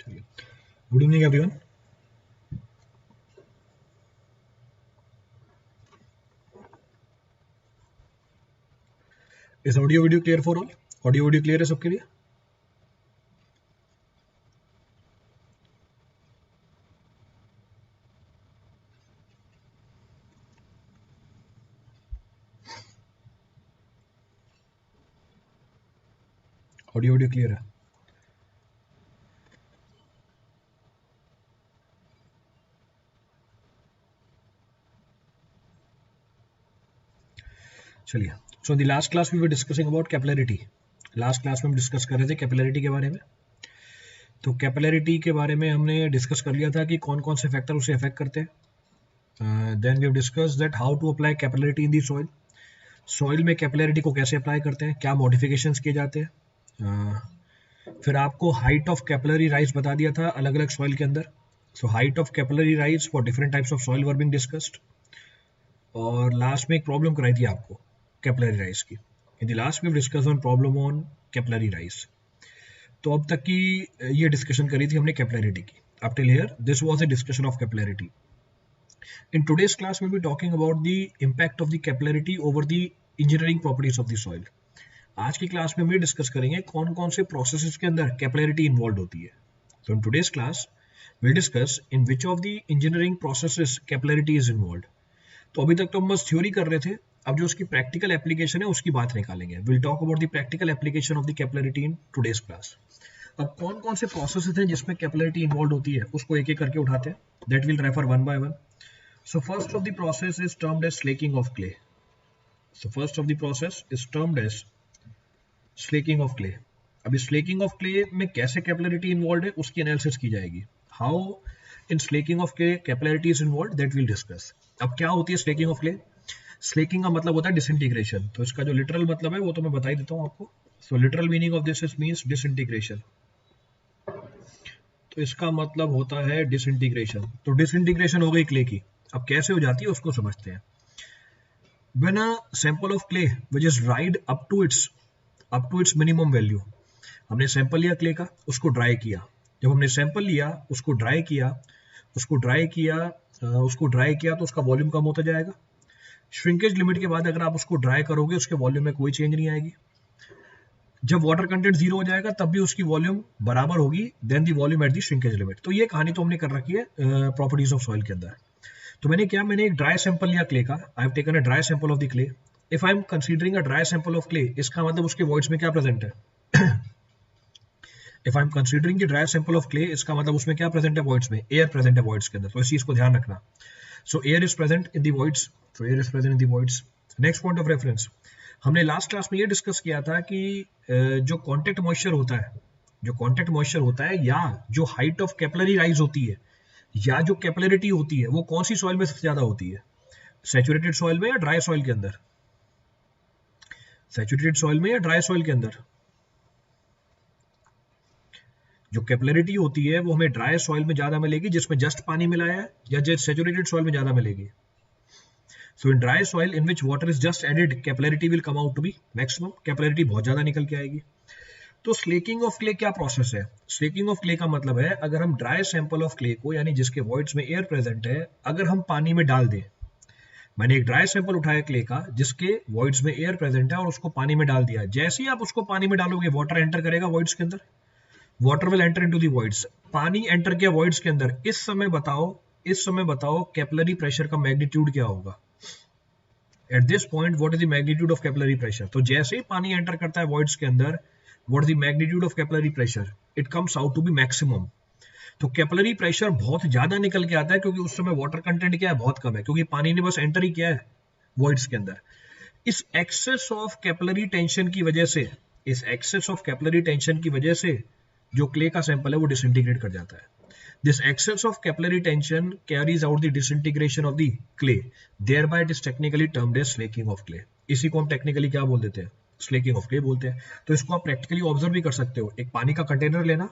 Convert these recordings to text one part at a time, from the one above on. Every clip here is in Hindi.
चलिए, good evening everyone. Is audio video clear for all? Audio video clear है सबके लिए? ऑडियो वीडियो क्लियर है? चलिए, so the last class we were discussing about capillarity. Last class में हम डिस्कस कर रहे थे कैपिलरिटी के बारे में। तो कैपिलरिटी के बारे में हमने डिस्कस कर लिया था कि कौन कौन से फैक्टर उसे अफेक्ट करते हैं। Then we have discussed that how to apply capillarity in the soil. Soil में कैपिलरिटी को कैसे अप्लाई करते हैं, क्या मॉडिफिकेशंस किए जाते हैं। फिर आपको हाइट ऑफ कैपिलरी राइज बता दिया था अलग अलग सॉइल के अंदर। So height of capillary rise for different types of soil were being discussed. और लास्ट में एक प्रॉब्लम कराई थी आपको कैपिलरी राइज की। In the last we discuss on problem on capillary rise. तो अब तक की ये डिस्कशन करी थी हमने कैपिलरिटी की। Up till here this was a discussion of capillarity. In today's class, we'll be talking about the impact of the capillarity over the engineering properties of the soil. आज की क्लास में हम ये डिस्कस करेंगे कौन कौन से प्रोसेसेस के अंदर कैपिलरिटी इन्वॉल्व होती है। So in today's class, we'll discuss in which of the engineering processes capillarity is involved. तो अभी तक तो हम बस थ्योरी कर रहे थे, अब जो उसकी प्रैक्टिकल एप्लीकेशन है उसकी बात निकालेंगे। We'll talk about the practical application of the capillarity in today's class. अब कौन कौन से प्रोसेसेस हैं जिसमें कैपिलरिटी इन्वॉल्व होती है उसको एक एक करके उठाते हैं। That we'll refer one by one. So first of the process is termed as slaking of clay. So first of the process is termed as slaking of clay. अभी slaking of clay में कैसे capillarity involved है उसकी analysis की जाएगी। How in slaking of clay capillarity is involved that we'll discuss. अब क्या होती है slaking of clay? Slaking का मतलब होता है disintegration। तो इसका जो literal मतलब है वो तो मैं बता ही देता हूँ आपको। So literal meaning of this is means disintegration. तो इसका मतलब होता है disintegration। तो disintegration हो गई clay की। अब कैसे हो जाती है उसको समझते हैं। When a sample of clay which is dried up to its minimum value, हमने सैंपल लिया क्ले का, उसको ड्राई किया। जब हमने सैंपल लिया उसको ड्राई किया तो उसका वॉल्यूम कम होता जाएगा। श्रिंकेज लिमिट के बाद अगर आप उसको ड्राई करोगे उसके वॉल्यूम में कोई चेंज नहीं आएगी। जब वाटर कंटेंट जीरो हो जाएगा तब भी उसकी वॉल्यूम बराबर होगी then the volume at the shrinkage limit. तो ये कहानी तो हमने कर रखी है प्रॉपर्टीज ऑफ सॉइल के अंदर। तो मैंने एक ड्राई सैंपल लिया क्ले का। I have taken a dry sample of the clay. If I am considering a dry sample of clay, इसका मतलब उसके वॉइड्स में क्या प्रेजेंट है। If I am considering the dry sample of clay, इसका मतलब उसमें क्या प्रेजेंट है वॉइड्स में, एयर प्रेजेंट है वॉइड्स के अंदर। तो इस चीज को ध्यान रखना। सो air is present in the voids. Next point of reference, हमने लास्ट क्लास में ये डिस्कस किया था कि जो कॉन्टेक्ट मॉइस्चर होता है या जो हाइट ऑफ कैपिलरी राइज होती है या जो कैपिलरिटी होती है वो कौन सी सॉइल में सबसे ज्यादा होती है, सैचुरेटेड सॉइल में या ड्राई सॉइल के अंदर। सैचुरेटेड सॉइल में या ड्राई सॉइल के अंदर जो कैपिलरिटी होती है वो हमें ड्राई सॉइल में ज्यादा मिलेगी जिसमें जस्ट पानी मिलाया है, या जो सैचुरेटेड सॉइल में ज्यादा मिलेगी। So in dry soil in which water is just added capillarity will come out to be maximum. Capillarity बहुत ज्यादा निकल के आएगी। तो स्लेकिंग ऑफ क्ले क्या प्रोसेस है। स्लेकिंग ऑफ क्ले का मतलब है अगर हम ड्राई सैंपल ऑफ क्ले को, यानी जिसके वॉइड्स में एयर प्रेजेंट है, अगर हम पानी में डाल दें। मैंने एक ड्राई सैंपल उठाया क्ले का जिसके वॉइड्स में एयर प्रेजेंट है और उसको पानी में डाल दिया। जैसे ही आप उसको पानी में डालोगे वाटर एंटर करेगा वॉइड्स के अंदर। Water will enter into the voids. पानी एंटर किया वॉइड्स के अंदर। इस समय बताओ कैपिलरी प्रेशर का मैग्नीट्यूड क्या होगा। At this point what is the magnitude of capillary pressure. तो जैसे ही पानी एंटर करता है वॉइड्स के अंदर, what is the magnitude of capillary pressure, it comes out to be maximum. तो कैपिलरी प्रेशर बहुत ज्यादा निकल के आता है क्योंकि उस समय वाटर कंटेंट क्या है, बहुत कम है, क्योंकि पानी ने बस एंटर ही किया है वॉइड्स के अंदर। इस एक्सेस ऑफ कैपिलरी टेंशन की वजह से जो क्ले का सैंपल है वो डिसइंटीग्रेट कर जाता है। This excess of capillary tension carries out the disintegration of the clay. Thereby it is technically termed as slaking of clay. इसी को हम टेक्निकली क्या बोल देते हैं, स्लेकिंग ऑफ क्ले बोलते हैं। तो इसको आप प्रैक्टिकली ऑब्जर्व भी कर सकते हो। एक पानी का कंटेनर लेना,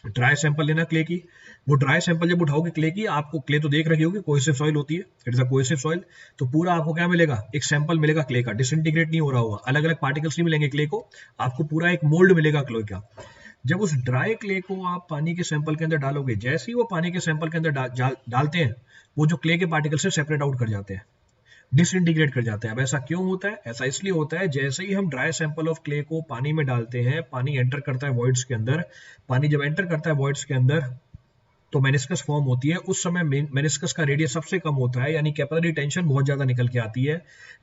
ड्राई सैंपल लेना क्ले की। वो ड्राई सैंपल जब उठाओगे क्ले की, आपको क्ले तो देख रही होगी कोहेसिव सॉइल होती है, it is a cohesive soil. तो पूरा आपको क्या मिलेगा, एक सैंपल मिलेगा क्ले का, डिसइंटीग्रेट नहीं हो रहा होगा, अलग अलग पार्टिकल्स नहीं मिलेंगे क्ले को, आपको पूरा एक मोल्ड मिलेगा क्ले का। जब उस ड्राई क्ले को आप पानी के सैंपल के अंदर डालोगे, जैसे ही वो पानी के सैंपल के अंदर डालते हैं, वो जो क्ले के पार्टिकल से सेपरेट आउट कर जाते हैं, डिसइंटीग्रेट कर जाते हैं। अब ऐसा क्यों होता है? ऐसा इसलिए होता है, जैसे ही हम ड्राई सैंपल ऑफ क्ले को पानी में डालते हैं, पानी एंटर करता है वॉइड्स के अंदर, पानी जब एंटर करता है वॉइड्स के अंदर तो मेनिस्कस फॉर्म होती है। उस समय मेनिस्कस का रेडियस सबसे कम होता है, यानी कैपिलरी टेंशन बहुत ज्यादा निकल के आती है।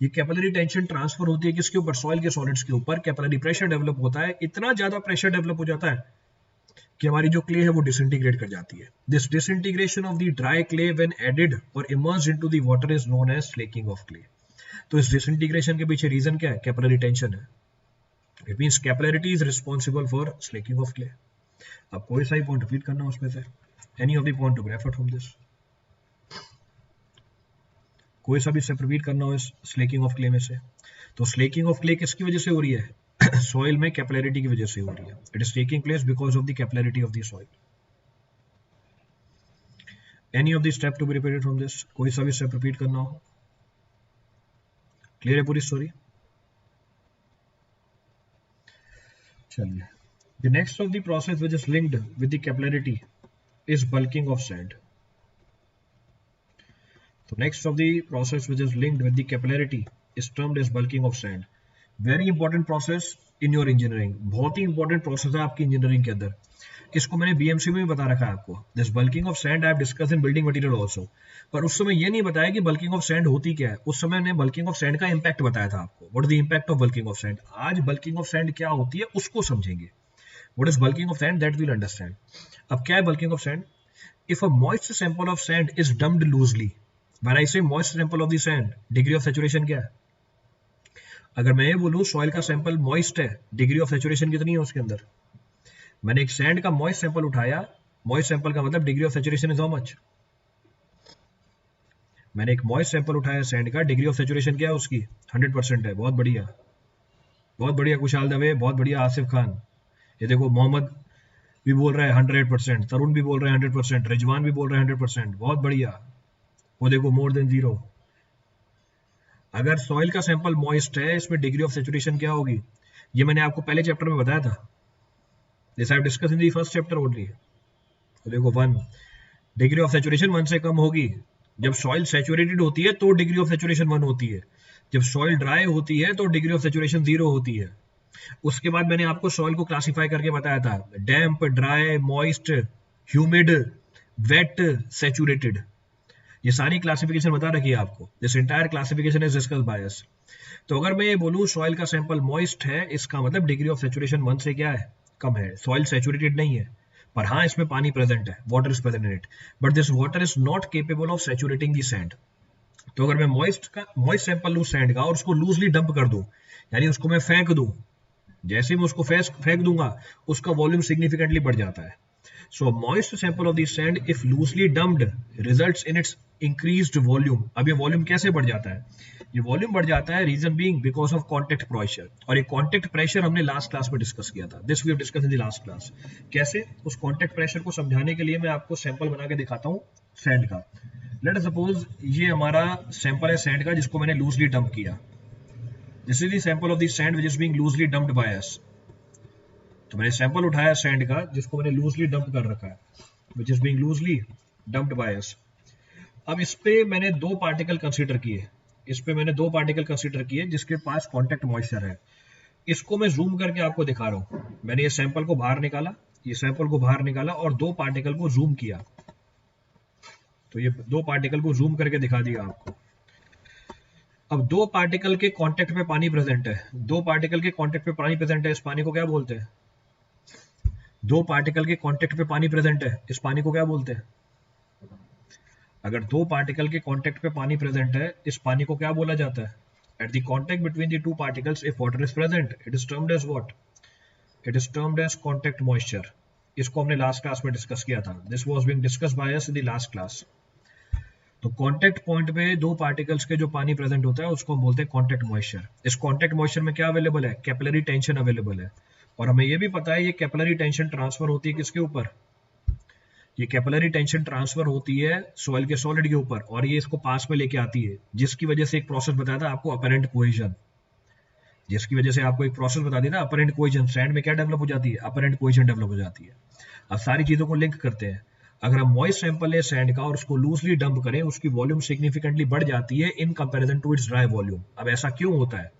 ये कैपिलरी टेंशन ट्रांसफर होती है किसके ऊपर? सॉइल के सॉलिड्स के ऊपर। कैपिलरी प्रेशर डेवलप होता है, इतना ज्यादा प्रेशर डेवलप हो जाता है कि हमारी जो क्ले है वो डिसइंटीग्रेट कर जाती है। This disintegration of the dry clay when added और emerged into the water is known as slaking of clay. तो इस डिसइंटीग्रेशन के पीछे रीजन क्या है? कैपिलरी टेंशन है। It means capillarity is responsible for slaking of clay. अब कोई सा ही पॉइंट रिपीट करना उसमें से, any of the point to refer from this, कोई सा भी स्टेप रिपीट करना हो इस स्लेकिंग ऑफ क्ले में से। तो स्लेकिंग ऑफ क्ले किसकी वजह से हो रही है? सॉइल में कैपिलरिटी की वजह से हो रही है। It is taking place because of the capillarity of the soil. Any of the step to be repeated from this, कोई सा भी स्टेप रिपीट करना हो। क्लियर है पूरी स्टोरी? चलिए, the next of the process which is linked with the capillarity is bulking of sand. So next of the process which is linked with the capillarity is termed as bulking of sand. Very important process in your engineering. बहुत ही important process है आपकी engineering के अंदर। इसको मैंने BMC में भी बता रखा है आपको। This bulking of sand I have discussed in building material also. पर उस समय ये नहीं बताया कि bulking of sand होती क्या है। उस समय मैंने bulking of sand का impact बताया था आपको। What is the impact of bulking of sand? आज bulking of sand क्या होती है उसको समझेंगे। What is bulking of sand? That we'll understand. अब क्या है bulking of sand? If a moist sample of sand is dumped loosely, when I say moist sample of the sand, degree of saturation क्या है? अगर मैं ये बोलूं सॉइल का सैंपल मॉइस्ट है, डिग्री ऑफ सैचुरेशन कितनी है उसके अंदर? मैंने एक सैंड का मॉइस्ट सैंपल उठाया, मॉइस्ट सैंपल का मतलब degree of saturation is how much? मैंने एक मॉइस्ट सैंपल उठाया सैंड का, डिग्री ऑफ सैचुरेशन क्या है उसकी? 100% है। बहुत बढ़िया, बहुत बढ़िया कुशाल दवे, बहुत बढ़िया आसिफ खान। ये देखो मोहम्मद भी बोल रहा है 100%, तरुण भी बोल रहा है 100%, रिजवान भी बोल रहा है 100%, बहुत बढ़िया। वो देखो मोर देन 0। अगर सॉइल का सैंपल मॉइस्ट है, इसमें डिग्री ऑफ सैचुरेशन क्या होगी? ये मैंने आपको पहले चैप्टर में बताया था। This I have discuss in the first chapter only. तो देखो 1, डिग्री ऑफ सैचुरेशन 1 से कम होगी। जब सॉइल सैचुरेटेड होती है तो डिग्री ऑफ सैचुरेशन 1 होती है। जब सॉइल ड्राई होती है तो डिग्री ऑफ सैचुरेशन 0 होती है। उसके बाद मैंने आपको सॉइल को क्लासिफाई करके बताया था, damp, dry, moist, humid, wet, saturated. ये सारी क्लासिफिकेशन बता रखी है आपको। This entire classification is discussed by us. तो अगर मैं ये बोलूं सॉइल का सैंपल मॉइस्ट है, इसका मतलब डिग्री ऑफ सैचुरेशन 1 से क्या है? कम है। सॉइल सैचुरेटेड नहीं है, पर हाँ इसमें पानी प्रेजेंट है, water is present in it, but this water is not capable of saturating the sand. तो अगर मैं मॉइस्ट सैंपल लूं सैंड का और उसको लूजली डंप कर दूं, यानी उसको मैं फेंक दूं, जैसे मैं उसको फेंक दूंगा उसका वॉल्यूम सिग्निफिकेंटली बढ़ जाता है। So moist sample of the sand if loosely dumped results in its increased volume. अब ये वॉल्यूम कैसे बढ़ जाता है? ये वॉल्यूम बढ़ जाता है reason being because of contact pressure. और ये कॉन्टेक्ट प्रेशर हमने लास्ट क्लास में डिस्कस किया था। This we have discuss in the last class. कैसे? उस कॉन्टेक्ट प्रेशर को समझाने के लिए मैं आपको सैंपल बना के दिखाता हूँ सैंड का। लेट अस सपोज ये हमारा सैंपल है सैंड का जिसको मैंने लूजली डंप किया। This is the sample of the sand which is being loosely dumped by us. तो मैंने सैंपल उठाया सैंड का जिसको मैंने लूजली डंप कर रखा है, which is being loosely dumped by us. अब इस पे मैंने 2 पार्टिकल कंसीडर किए। इस पे मैंने 2 पार्टिकल कंसीडर किए जिसके पास कांटेक्ट मॉइस्चर है। इसको मैं जूम करके आपको दिखा रहा हूँ। मैंने ये सैंपल को बाहर निकाला, ये सैंपल को बाहर निकाला और 2 पार्टिकल को जूम किया। तो ये 2 पार्टिकल को जूम करके दिखा दिया आपको। अब 2 पार्टिकल के कांटेक्ट पे पानी प्रेजेंट है। 2 पार्टिकल के कांटेक्ट पे पानी प्रेजेंट है, इस पानी को क्या बोलते हैं? 2 पार्टिकल के कांटेक्ट पे पानी प्रेजेंट है, इस पानी को क्या बोलते हैं? अगर 2 पार्टिकल के कांटेक्ट पे पानी प्रेजेंट है, इस पानी को क्या बोला जाता है? At the contact between the 2 particles if water is present, it is termed as what? It is termed as contact moisture. इसको हमने लास्ट क्लास में डिस्कस किया था। This was being discussed by us in the last class. तो कांटेक्ट पॉइंट पे 2 पार्टिकल्स के जो पानी प्रेजेंट होता है उसको हम बोलते हैं कांटेक्ट मॉइस्चर। इस कांटेक्ट मॉइस्चर में क्या अवेलेबल है? कैपिलरी टेंशन अवेलेबल है। और हमें ये भी पता है ये कैपिलरी टेंशन ट्रांसफर होती है किसके ऊपर? ये कैपिलरी टेंशन ट्रांसफर होती है सॉइल के सॉलिड के ऊपर, और ये इसको पास में लेके आती है, जिसकी वजह से एक प्रोसेस बताया था आपको, अपरेंट कोहेजन। जिसकी वजह से आपको एक प्रोसेस बता दी ना, अपर एंड कोहेजन, सैंड में क्या डेवलप हो जाती है, अपर एंड कोहेजन डेवलप हो जाती है। अब सारी चीजों को लिंक करते हैं। अगर हम मॉइस्ट सैंपल है सैंड का और उसको लूजली डंप करें, उसकी वॉल्यूम सिग्निफिकेंटली बढ़ जाती है in comparison to its dry volume. अब ऐसा क्यों होता है?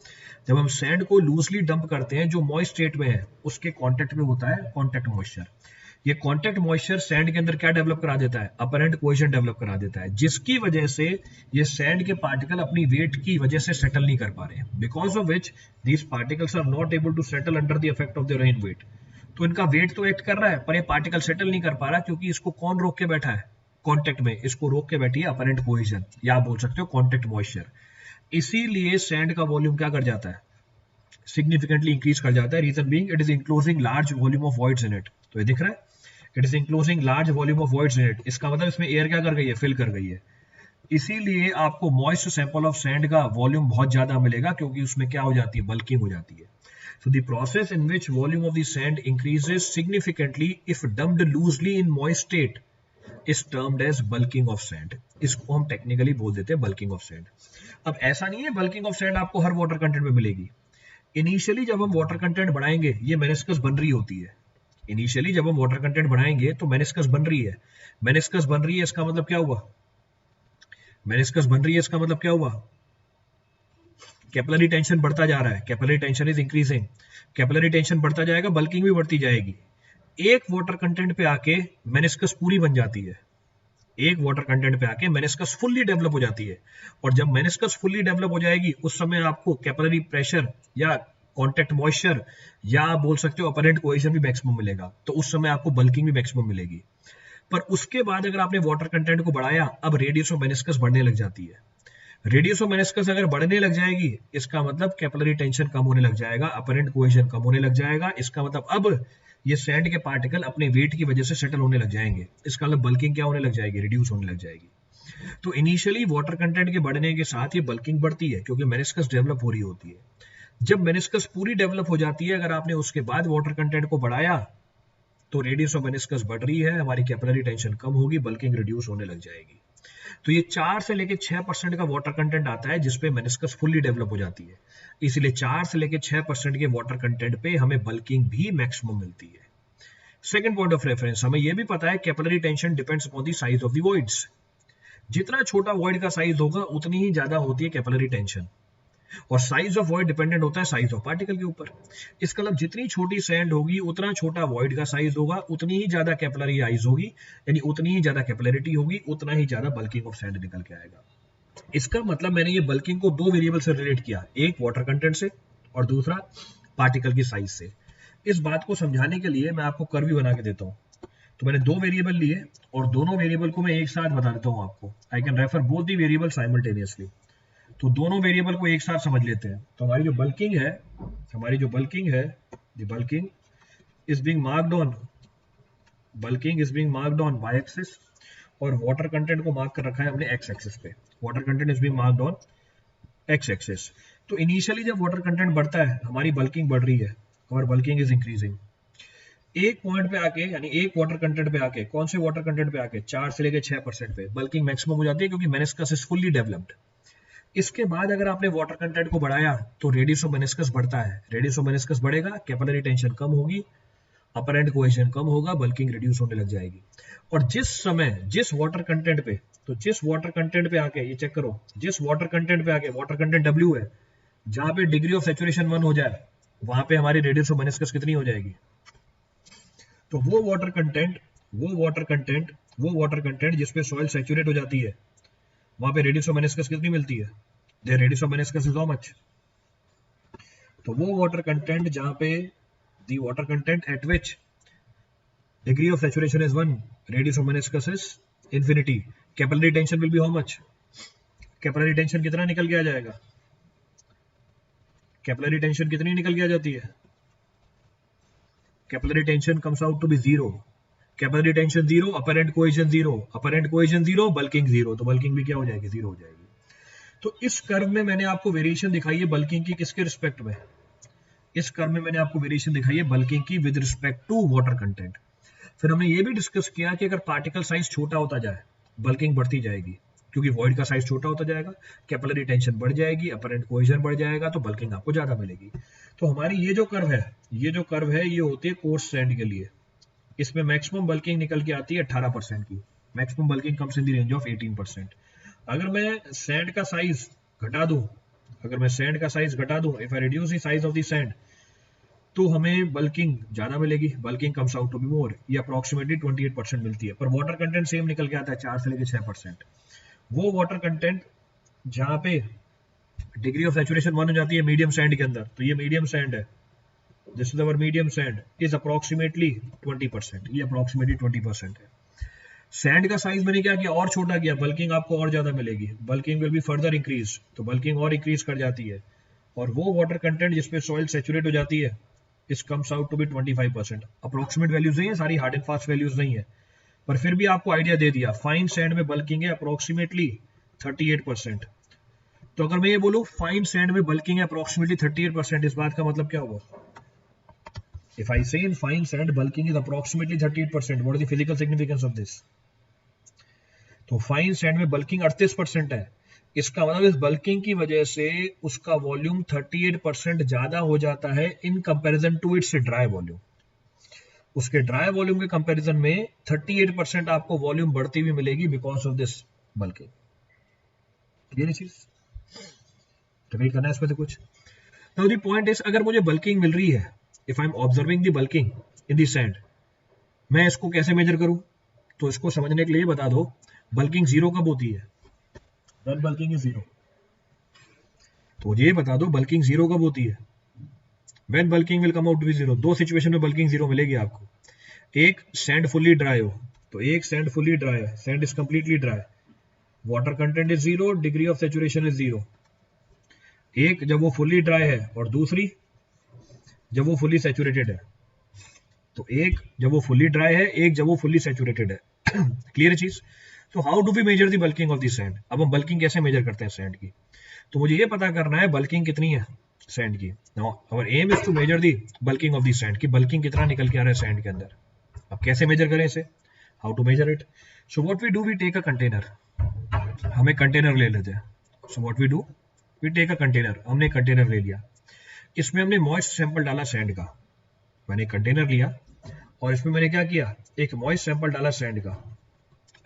जब हम सैंड को लूजली डंप करते हैं, जो मॉइस्ट स्टेट में है उसके कांटेक्ट में होता है कांटेक्ट मॉइस्चर। ये कांटेक्ट मॉइस्चर सैंड के अंदर क्या डेवलप करा देता है, अपर एंड कोहेजन डेवलप करा देता है, जिसकी वजह से ये सैंड के पार्टिकल अपनी वेट की वजह से सेटल नहीं कर पा रहे, because of which these particles are not able to settle under the effect of the rain weight. तो इनका वेट तो एक्ट कर रहा है पर ये पार्टिकल सेटल नहीं कर पा रहा, क्योंकि इसको कौन रोक के बैठा है कांटेक्ट में, इसको रोक के बैठी है अपर एंड कोहेजन, या आप बोल सकते हो कांटेक्ट मॉइस्चर। इसीलिए सैंड का वॉल्यूम क्या कर जाता है, सिग्निफिकेंटली इंक्रीज कर जाता है। Reason being it is enclosing large volume of voids in it. तो ये दिख रहा है, it is enclosing large volume of voids in it, इसका मतलब इसमें एयर क्या कर गई है, फिल कर गई है। इसीलिए आपको मॉइस्ट सैंपल ऑफ सैंड का वॉल्यूम बहुत ज्यादा मिलेगा, क्योंकि उसमें क्या हो जाती है, बल्किंग हो जाती है। So the process in which volume of the sand increases significantly if dumped loosely in moist state is termed as bulking of sand. इसको हम टेक्निकली बोल देते हैं bulking of sand. अब ऐसा नहीं है bulking of sand आपको हर वाटर कंटेंट में मिलेगी। इनिशियली जब हम वाटर कंटेंट बढ़ाएंगे, ये मेनिस्कस बन रही होती है। इनिशियली जब हम वाटर कंटेंट बढ़ाएंगे तो मेनिस्कस बन रही है। मेनिस्कस बन रही है, इसका मतलब क्या हुआ, मेनिस्कस बन रही है इसका मतलब क्या हुआ, कैपिलरी टेंशन बढ़ता जा रहा है, capillary tension is increasing, capillary tension बढ़ता जाएगा, बल्किंग भी बढ़ती जाएगी। एक वाटर कंटेंट पे आके मेनिस्कस पूरी बन जाती है, एक वाटर कंटेंट पे आके मेनिस्कस फुल्ली डेवलप हो जाती है। और जब मेनिस्कस फुल्ली डेवलप हो जाएगी, उस समय आपको कैपिलरी प्रेशर या कांटेक्ट मॉइस्चर या आप बोल सकते हो अपरेंट कोहेजन भी मैक्सिमम मिलेगा, तो उस समय आपको बल्किंग भी मैक्सिमम मिलेगी। पर उसके बाद अगर आपने वाटर कंटेंट को बढ़ाया, अब रेडियस ऑफ मेनिस्कस बढ़ने लग जाती है। रेडियस ऑफ मेनिस्कस अगर बढ़ने लग जाएगी, इसका मतलब कैपिलरी टेंशन कम होने लग जाएगा, अपरेंट कोहेजन कम होने लग जाएगा। इसका मतलब अब ये सैंड के पार्टिकल अपने वेट की वजह से सेटल होने लग जाएंगे, इसका मतलब बल्किंग क्या होने लग जाएगी, रिड्यूस होने लग जाएगी। तो इनिशियली वाटर कंटेंट के बढ़ने के साथ ये बल्किंग बढ़ती है, क्योंकि मेनिस्कस डेवलप हो रही होती है। जब मेनिस्कस पूरी डेवलप हो जाती है, अगर आपने उसके बाद वाटर कंटेंट को बढ़ाया, तो रेडियस ऑफ मेनिस्कस बढ़ रही है, हमारी कैपिलरी टेंशन कम होगी, बल्किंग रिड्यूस होने लग जाएगी। तो ये 4 से लेके 6% का वाटर कंटेंट आता है जिसपे मेनिस्कस फुल्ली डेवलप हो जाती है। इसलिए 4 से लेके 6% के वाटर कंटेंट पे हमें बल्किंग भी मैक्सिमम मिलती है। सेकंड पॉइंट ऑफ रेफरेंस, हमें यह भी पता है capillary tension depends upon the size of the voids. जितना छोटा वॉइड का साइज होगा उतनी ही ज्यादा होती है कैपिलरी टेंशन, और साइज ऑफ वॉइड डिपेंडेंट होता है साइज ऑफ पार्टिकल के ऊपर। इसका मतलब जितनी छोटी सैंड होगी उतना छोटा वॉइड का साइज होगा, उतनी ही ज्यादा कैपिलरी आइज होगी, यानी उतनी ही ज्यादा कैपिलरिटी होगी, उतना ही ज्यादा बल्किंग ऑफ सैंड निकल के आएगा। इसका मतलब मैंने ये बल्किंग को 2 वेरिएबल से रिलेट किया, एक वाटर कंटेंट से और दूसरा पार्टिकल की साइज से। इस बात को समझाने के लिए मैं आपको कर्व भी बना के देता हूँ। तो मैंने 2 वेरिएबल लिए और दोनों वेरिएबल को मैं एक साथ बता देता हूँ आपको। I can refer both the variable simultaneously. तो दोनों वेरिएबल को एक साथ समझ लेते हैं। तो हमारी जो बल्किंग है, the bulking is being marked on y axis, और वाटर कंटेंट को मार्क कर रखा है हमने x एक्सिस पे। Water content is being marked on x axis. तो इनिशियली जब वाटर कंटेंट बढ़ता है, हमारी बल्किंग बढ़ रही है, और बल्किंग इज इंक्रीजिंग। एक पॉइंट पे आके, यानी एक वाटर कंटेंट पे आके, कौन से वाटर कंटेंट पे आके, 4 से लेके 6% पे बल्किंग मैक्सिमम हो जाती है, क्योंकि मेनिस्कस इज फुल्ली डेवलप्ड। इसके बाद अगर आपने वाटर कंटेंट को बढ़ाया तो रेडियस ऑफ मेनिस्कस बढ़ता है, रेडियस ऑफ मेनिस्कस बढ़ेगा, कैपिलरी टेंशन कम होगी, अपरेंट कोहेजन कम होगा, बल्किंग रिड्यूस होने लग जाएगी। और जिस वाटर कंटेंट पे आके, ये चेक करो, जिस वाटर कंटेंट पे आके, वाटर कंटेंट W है, जहां पे डिग्री ऑफ सैचुरेशन 1 हो जाए, वहां पे हमारी रेडियस ऑफ मेनिस्कस कितनी हो जाएगी। तो वो वाटर कंटेंट जिसपे सॉइल सैचुरेट हो जाती है, वहां पे रेडियस ऑफ मेनिस्कस कितनी मिलती है, the radius of meniscus is how much. तो वो वाटर कंटेंट जहां पे the water content eight which degree of saturation is 1, radius of meniscus is infinity, capillary tension will be how much, capillary tension कितना निकल के आ जाएगा, कैपिलरी टेंशन कितनी निकल के आ जाती है, capillary tension comes out to be 0, capillary tension 0, apparent cohesion 0, bulking 0, तो बल्किंग भी क्या हो जाएगी, 0 हो जाएगी। तो इस कर्व में मैंने आपको वेरिएशन दिखाई है बल्किंग की, किसके रिस्पेक्ट में, इस कर्व में मैंने आपको वेरिएशन दिखाई है बल्किंग की with respect to water content. फिर हमने ये भी डिस्कस किया कि अगर पार्टिकल साइज छोटा होता जाए, बल्किंग बढ़ती जाएगी, क्योंकि वॉइड का साइज छोटा होता जाएगा, कैपिलरी टेंशन बढ़ जाएगी, अपरेंट कोहेजन बढ़ जाएगा, तो बल्किंग आपको ज्यादा मिलेगी। तो हमारी ये जो कर्व है ये होती है कोर्स सैंड के लिए। इसमें मैक्सिमम बल्किंग निकल के आती है 18% की। Maximum bulking comes in the range of 18%। अगर मैं सैंड का साइज घटा दूं, if I reduce the size of the sand, तो हमें बल्किंग ज्यादा मिलेगी, bulking comes out to be more, ये अप्रोक्सीमेटली 28% मिलती है। पर वाटर कंटेंट सेम निकल के आता है 4 से लेकर 6%। वो वाटर कंटेंट जहां पे डिग्री ऑफ सैचुरेशन 1 हो जाती है मीडियम सैंड के अंदर, तो ये मीडियम सैंड है, this is our medium sand, is approximately 20%, ये अप्रोक्सीमेटली 20% है। सैंड का साइज मैंने क्या किया, और छोटा किया, बल्किंग आपको और ज्यादा मिलेगी, bulking will be further increase, तो बल्किंग और इंक्रीज कर जाती है। और वो वाटर कंटेंट जिसपे सॉइल सैचुरेट हो जाती है, इस comes out to be 25%। Approximate values नहीं है, सारी हार्ड एंड फास्ट वैल्यूज नहीं है, पर फिर भी आपको आइडिया दे दिया। फाइन सैंड में बल्किंग है अप्रोक्सीमेटली 38%। तो अगर मैं ये बोलूं फाइन सैंड में बल्किंग है अप्रोक्सीमेटली 38%, इस बात का मतलब क्या होगा? If I say in fine sand bulking is approximately 38%, what is the physical significance of this? तो फाइन सैंड में बल्किंग 38% है, इसका मतलब इस बल्किंग की वजह से उसका वॉल्यूम 38% ज्यादा हो जाता है in comparison to its dry volume. उसके ड्राई वॉल्यूम के कंपैरिजन में 38% आपको वॉल्यूम बढ़ती हुई मिलेगी because of this bulking. Clear चीज? रिपीट करना है इसमें से कुछ? नाउ द पॉइंट इज, अगर मुझे बल्किंग मिल रही है, if I am observing the bulking in the sand, मैं इसको कैसे मेजर करूं? तो इसको समझने के लिए बता दो, बल्किंग जीरो कब होती है? When bulking is zero. तो ये बता दो बल्किंग जीरो कब होती है? When bulking will come out to be zero. दो सिचुएशन में बल्किंग जीरो मिलेगी आपको। एक, सैंड फुल्ली ड्राई हो, तो एक सैंड फुल्ली ड्राई है, sand is completely dry, water content is zero, degree of saturation is zero. एक जब वो फुल्ली ड्राई है, और दूसरी जब वो फुल्ली सैचुरेटेड है। तो एक जब वो फुल्ली ड्राई है, एक जब वो फुल्ली सैचुरेटेड है। क्लियर चीज? तो how do we measure the bulking of the sand? अब हम बल्किंग कैसे मेजर करते हैं सैंड की? तो मुझे ये पता करना है बल्किंग कितनी है सैंड की। Now our aim is to measure the bulking of the sand, की बल्किंग कितना निकल के आ रहा है सैंड के अंदर। अब कैसे मेजर करें इसे? How to measure it? So what we do, we take a container. हम एक कंटेनर ले लेते हैं। So what we do, we take a container. हमने कंटेनर ले लिया, इसमें हमने मॉइस्ट सैंपल डाला सैंड का। मैंने एक कंटेनर लिया और इसमें मैंने क्या किया, एक मॉइस्ट सैंपल डाला सैंड का।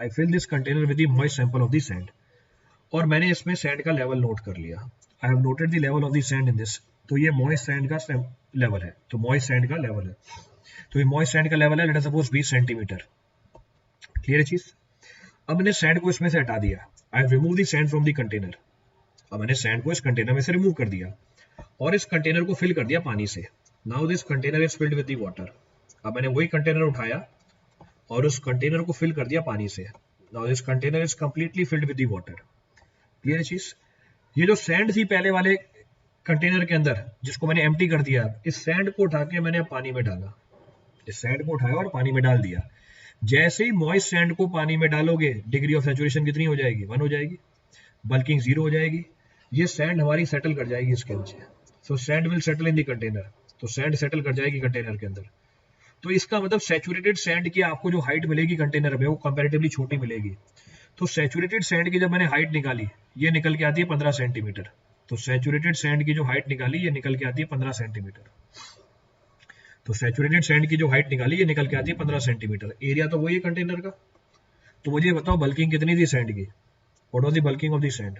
आई fill this container with the moist sample of the sand, और मैंने इसमें सैंड का लेवल नोट कर लिया। I have noted the level of the sand in this. तो ये मॉइस्ट सैंड का लेवल है, तो मॉइस्ट सैंड का लेवल है, तो ये मॉइस्ट सैंड का लेवल है, let us suppose 20 centimetre. Clear चीज? अब मैंने सैंड को इसमें से हटा दिया, I have remove the sand from the container. अब मैंने सैंड को इस कंटेनर में से रिमूव कर दिया और इस कंटेनर को फिल कर दिया पानी से। Now this container is filled with the water. अब मैंने वही कंटेनर उठाया और उस कंटेनर को फिल कर दिया पानी से। Now this container is completely filled with the water. Clear चीज? ये जो सैंड थी पहले वाले कंटेनर के अंदर, जिसको मैंने एम्प्टी कर दिया, इस सैंड को उठा के मैंने पानी में डाला। इस सैंड को उठाया और पानी में डाल दिया। जैसे ही मॉइस्ट सैंड को पानी में डालोगे, डिग्री ऑफ सैचुरेशन कितनी हो जाएगी? 1 हो जाएगी, बल्किंग 0 हो जाएगी। ये सैंड हमारी सेटल कर जाएगी इसके नीचे। So sand will settle in the container, तो सैंड सेटल कर जाएगी कंटेनर के अंदर। तो इसका मतलब सैचुरेटेड सैंड की आपको जो हाइट मिलेगी कंटेनर में, वो कंपैरेटिवली छोटी मिलेगी। तो सैचुरेटेड सैंड की जब मैंने हाइट निकाली, ये निकल के आती है 15 सेंटीमीटर। तो सैचुरेटेड सैंड की जो हाइट निकाली, ये निकल के आती है 15 सेंटीमीटर। तो सैचुरेटेड सैंड की जो हाइट निकाली, ये निकल के आती है 15 सेंटीमीटर। एरिया तो वही है कंटेनर का। तो मुझे बताओ बल्किंग कितनी थी सैंड की? What was the bulking of the sand?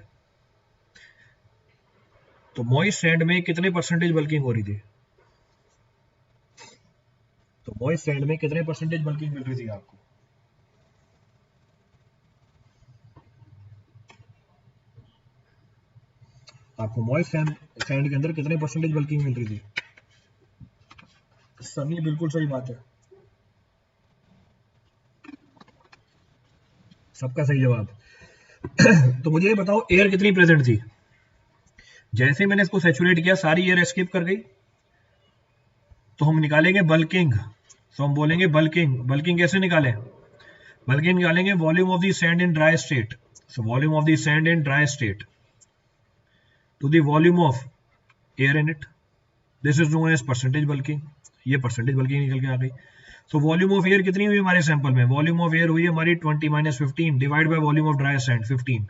तो मॉइस्ट सैंड में कितने परसेंटेज बल्किंग हो रही थी? तो मॉइस्ट सैंड में कितने परसेंटेज बल्किंग मिल रही थी आपको? आपको मॉइस्ट सैंड के अंदर कितने परसेंटेज बल्किंग मिल रही थी? सनी, बिल्कुल सही बात है, सबका सही जवाब। तो मुझे ये बताओ एयर कितनी प्रेजेंट थी? जैसे मैंने इसको सैचुरेट किया, सारी एयर एस्केप कर गई, तो हम निकालेंगे बल्किंग। तो हम बोलेंगे बल्किंग। बल्किंग कैसे निकालें? बल्किंग निकालेंगे volume of the sand in dry state. So volume of the sand in dry state to the volume of air in it, this is known as percentage bulking. ये परसेंटेज बल्किंग निकल के आ गई। तो वॉल्यूम ऑफ एयर कितनी हुई हमारे सैंपल में? वॉल्यूम ऑफ एयर हुई हमारी 20 - 15 divide by volume of dry sand 15।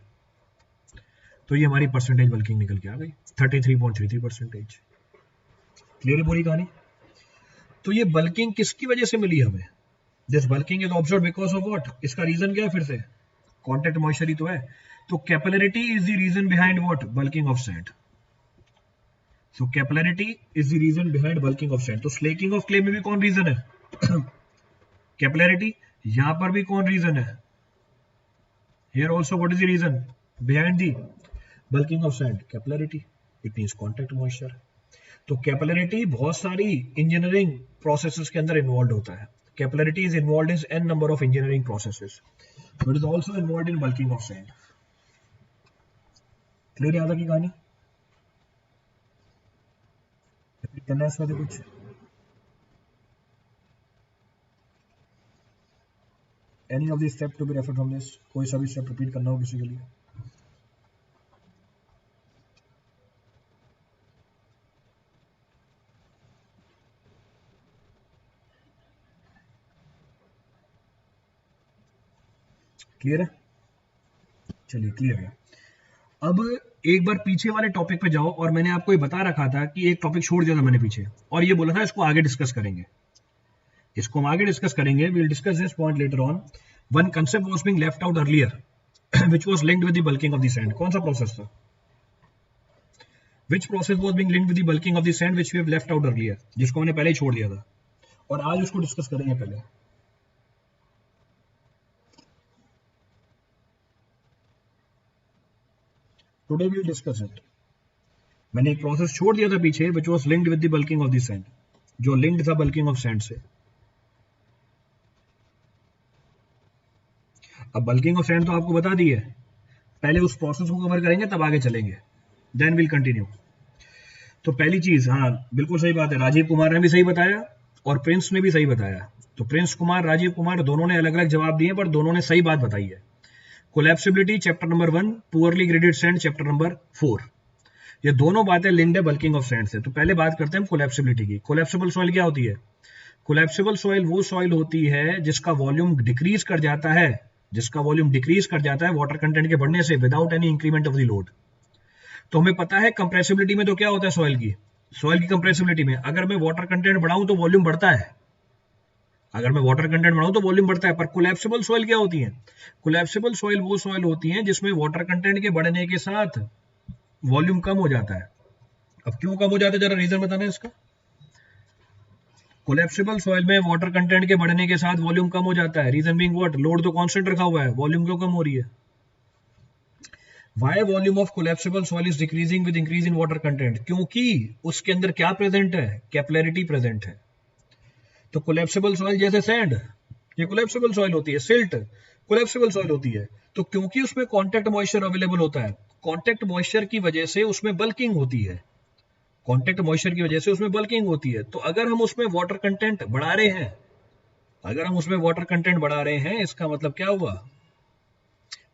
तो ये हमारी परसेंटेज बल्किंग निकल के आ गई 33.33%। क्लियर है पूरी कहानी। तो ये बल्किंग किसकी वजह से मिली हमें? This bulking is observed because of what? इसका रीजन क्या है? फिर से कॉन्टैक्ट मॉइस्चर ही तो है। तो capillarity is the reason behind what? Bulking of sand. So capillarity is the reason behind bulking of sand. तो स्लेकिंग ऑफ क्ले में भी कौन रीजन है? कैपिलरिटी। यहां पर भी कौन रीजन है? Here also what is the reason behind the bulking of sand? Capillarity. It means contact moisture. तो कैपिलरिटी बहुत सारी इंजीनियरिंग प्रोसेसेस के अंदर इन्वॉल्व होता है। Capillarity is involve in an number of engineering processes, but is also involve in bulking of sand. Clear है आगे की कहानी? करना है इसमें कुछ? Any of the step to be referred from this? कोई सा भी स्टेप रिपीट करना हो किसी के लिए? क्लियर है? चलिए क्लियर है। अब एक बार पीछे वाले टॉपिक पे जाओ, और मैंने आपको ये बता रखा था कि एक टॉपिक छोड़ दिया था मैंने पीछे, और ये बोला था इसको आगे डिस्कस करेंगे। इसको हम आगे डिस्कस करेंगे। We will discuss this point later on. One concept was being left out earlier which was linked with the bulking of the sand. कौन सा प्रोसेस था? Which process was being linked with the bulking of the sand which we have left out earlier, जिसको मैंने पहले ही छोड़ दिया था, और आज उसको डिस्कस करेंगे पहले। Today we will discuss it. मैंने एक प्रोसेस छोड़ दिया था पीछे which was linked with the bulking of the sand, जो लिंक्ड था बल्किंग ऑफ सैंड से। अब बल्किंग ऑफ सैंड तो आपको बता दी है, पहले उस प्रोसेस को कवर करेंगे तब आगे चलेंगे, देन विल कंटिन्यू। तो पहली चीज, हाँ बिल्कुल सही बात है, राजीव कुमार ने भी सही बताया और प्रिंस ने भी सही बताया। तो प्रिंस कुमार, राजीव कुमार दोनों ने अलग अलग जवाब दिए, पर दोनों ने सही बात बताई है। Collapsibility chapter number 1, poorly graded sand chapter number 4, ये दोनों बातें लिंक्ड है बल्किंग ऑफ सैंड से। तो पहले बात करते हैं हम कोलैप्सिबिलिटी की। कोलैप्सिबल सॉइल क्या होती है? कोलैप्सिबल सॉइल वो सॉइल होती है जिसका वॉल्यूम डिक्रीज कर जाता है, जिसका वॉल्यूम डिक्रीज कर जाता है वाटर कंटेंट के बढ़ने से, without any increment of the load. तो हमें पता है कंप्रेसिबिलिटी में तो क्या होता है सॉइल की कंप्रेसिबिलिटी में, अगर मैं वाटर कंटेंट बढ़ाऊं तो वॉल्यूम बढ़ता है, अगर मैं वाटर कंटेंट बढ़ाऊं तो वॉल्यूम बढ़ता है। पर कोलैप्सिबल सॉइल क्या होती है? कोलैप्सिबल सॉइल वो सॉइल होती है जिसमें वाटर कंटेंट के बढ़ने के साथ वॉल्यूम कम हो जाता है। अब क्यों कम हो जाता है, जरा रीजन बताना है इसका। कोलैप्सिबल सॉइल में वाटर कंटेंट के बढ़ने के साथ वॉल्यूम कम हो जाता है, रीजन बीइंग व्हाट? लोड तो कांस्टेंट रखा हुआ है, वॉल्यूम क्यों कम हो रही है? Why volume of collapsible soil is decreasing with increase in water content? क्योंकि उसके अंदर क्या प्रेजेंट है? कैपिलरिटी प्रेजेंट है। तो कोलैप्सिबल सॉइल जैसे सैंड, ये कोलैप्सिबल सॉइल होती है, सिल्ट कोलैप्सिबल सॉइल होती है। तो क्योंकि उसमें कॉन्टैक्ट मॉइस्चर अवेलेबल होता है, कॉन्टैक्ट मॉइस्चर की वजह से उसमें बल्किंग होती है, कॉन्टैक्ट मॉइस्चर की वजह से उसमें बल्किंग होती है। तो अगर हम उसमें वाटर कंटेंट बढ़ा रहे हैं, अगर हम उसमें वाटर कंटेंट बढ़ा रहे हैं, इसका मतलब क्या हुआ?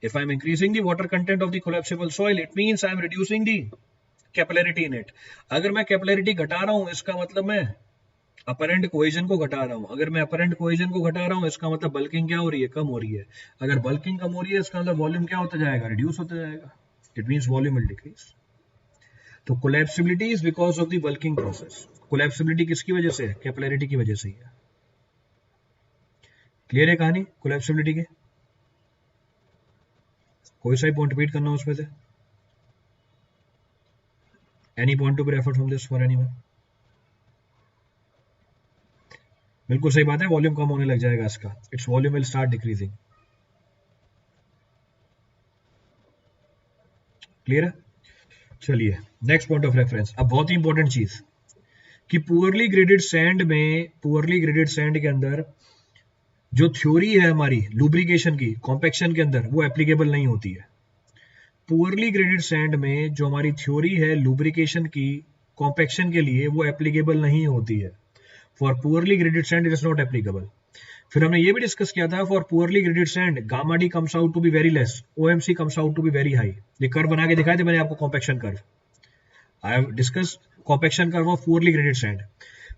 If I am increasing the water content of the collapsible soil, it means I am reducing the capillarity in it. अगर मैं कैपिलरिटी घटा रहा हूं, इसका मतलब मैं अपरेंट कोहेजन को घटा रहा हूं। अगर मैं अपरेंट कोहेजन को घटा रहा हूं, इसका मतलब बल्किंग क्या हो रही है? कम हो रही है। अगर बल्किंग कम हो रही है, इसका मतलब वॉल्यूम क्या होता जाएगा? रिड्यूस होता जाएगा। It means volume will decrease. तो collapsibility is because of the bulking process. Collapsibility किसकी वजह से है? कैपिलरिटी की वजह से ही है। क्लियर है कहानी कोलैप्सिबिलिटी की? कोई सा ही पॉइंट रिपीट करना उसमें से? Any point to be referred from this for anyone? बिल्कुल सही बात है, वॉल्यूम कम होने लग जाएगा इसका, its volume will start decreasing. Clear है? चलिए नेक्स्ट पॉइंट ऑफ रेफरेंस। अब बहुत ही इंपॉर्टेंट चीज कि पुअरली ग्रेडेड सैंड में, पुअरली ग्रेडेड सैंड के अंदर जो थ्योरी है हमारी लुब्रिकेशन की कॉम्पैक्शन के अंदर, वो एप्लीकेबल नहीं होती है। पुअरली ग्रेडेड सैंड में जो हमारी थ्योरी है लुब्रिकेशन की कॉम्पैक्शन के लिए, वो एप्लीकेबल नहीं होती है। For poorly graded sand it is not applicable. फिर हमने ये भी डिस्कस किया था, for poorly graded sand gamma D comes out to be very less, OMC comes out to be very high. ये कर्व बना के दिखाए थे मैंने आपको, compaction curve. I have discuss compaction curve of poorly graded sand.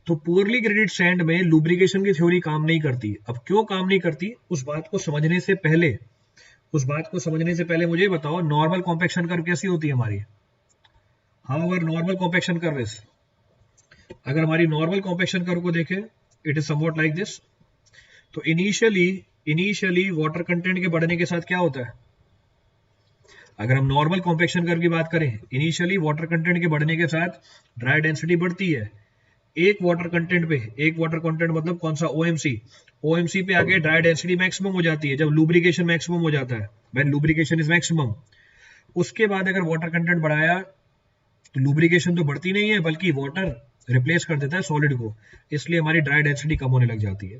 तो पुअरली ग्रेडेड सैंड में लुब्रिकेशन की थ्योरी काम नहीं करती। अब क्यों काम नहीं करती, उस बात को समझने से पहले, उस बात को समझने से पहले मुझे बताओ नॉर्मल कॉम्पैक्शन कर्व कैसी होती है हमारी। How our normal compaction curve is, अगर हमारी नॉर्मल कॉम्पैक्शन कर्व को देखें it is somewhat like this. तो इनिशियली वाटर कंटेंट के बढ़ने के साथ क्या होता है, अगर हम नॉर्मल कॉम्पैक्शन कर्व की बात करें, इनिशियली वाटर कंटेंट के बढ़ने के साथ ड्राई डेंसिटी बढ़ती है। एक वाटर कंटेंट मतलब कौन सा, ओएमसी पे आके ड्राई डेंसिटी मैक्सिमम हो जाती है जब लुब्रिकेशन मैक्सिमम हो जाता है, व्हेन लुब्रिकेशन इज मैक्सिमम। उसके बाद अगर वाटर कंटेंट बढ़ाया तो लुब्रिकेशन तो बढ़ती नहीं है बल्कि वाटर रिप्लेस कर देता है सॉलिड को, इसलिए हमारी ड्राई डेंसिटी कम होने लग जाती है,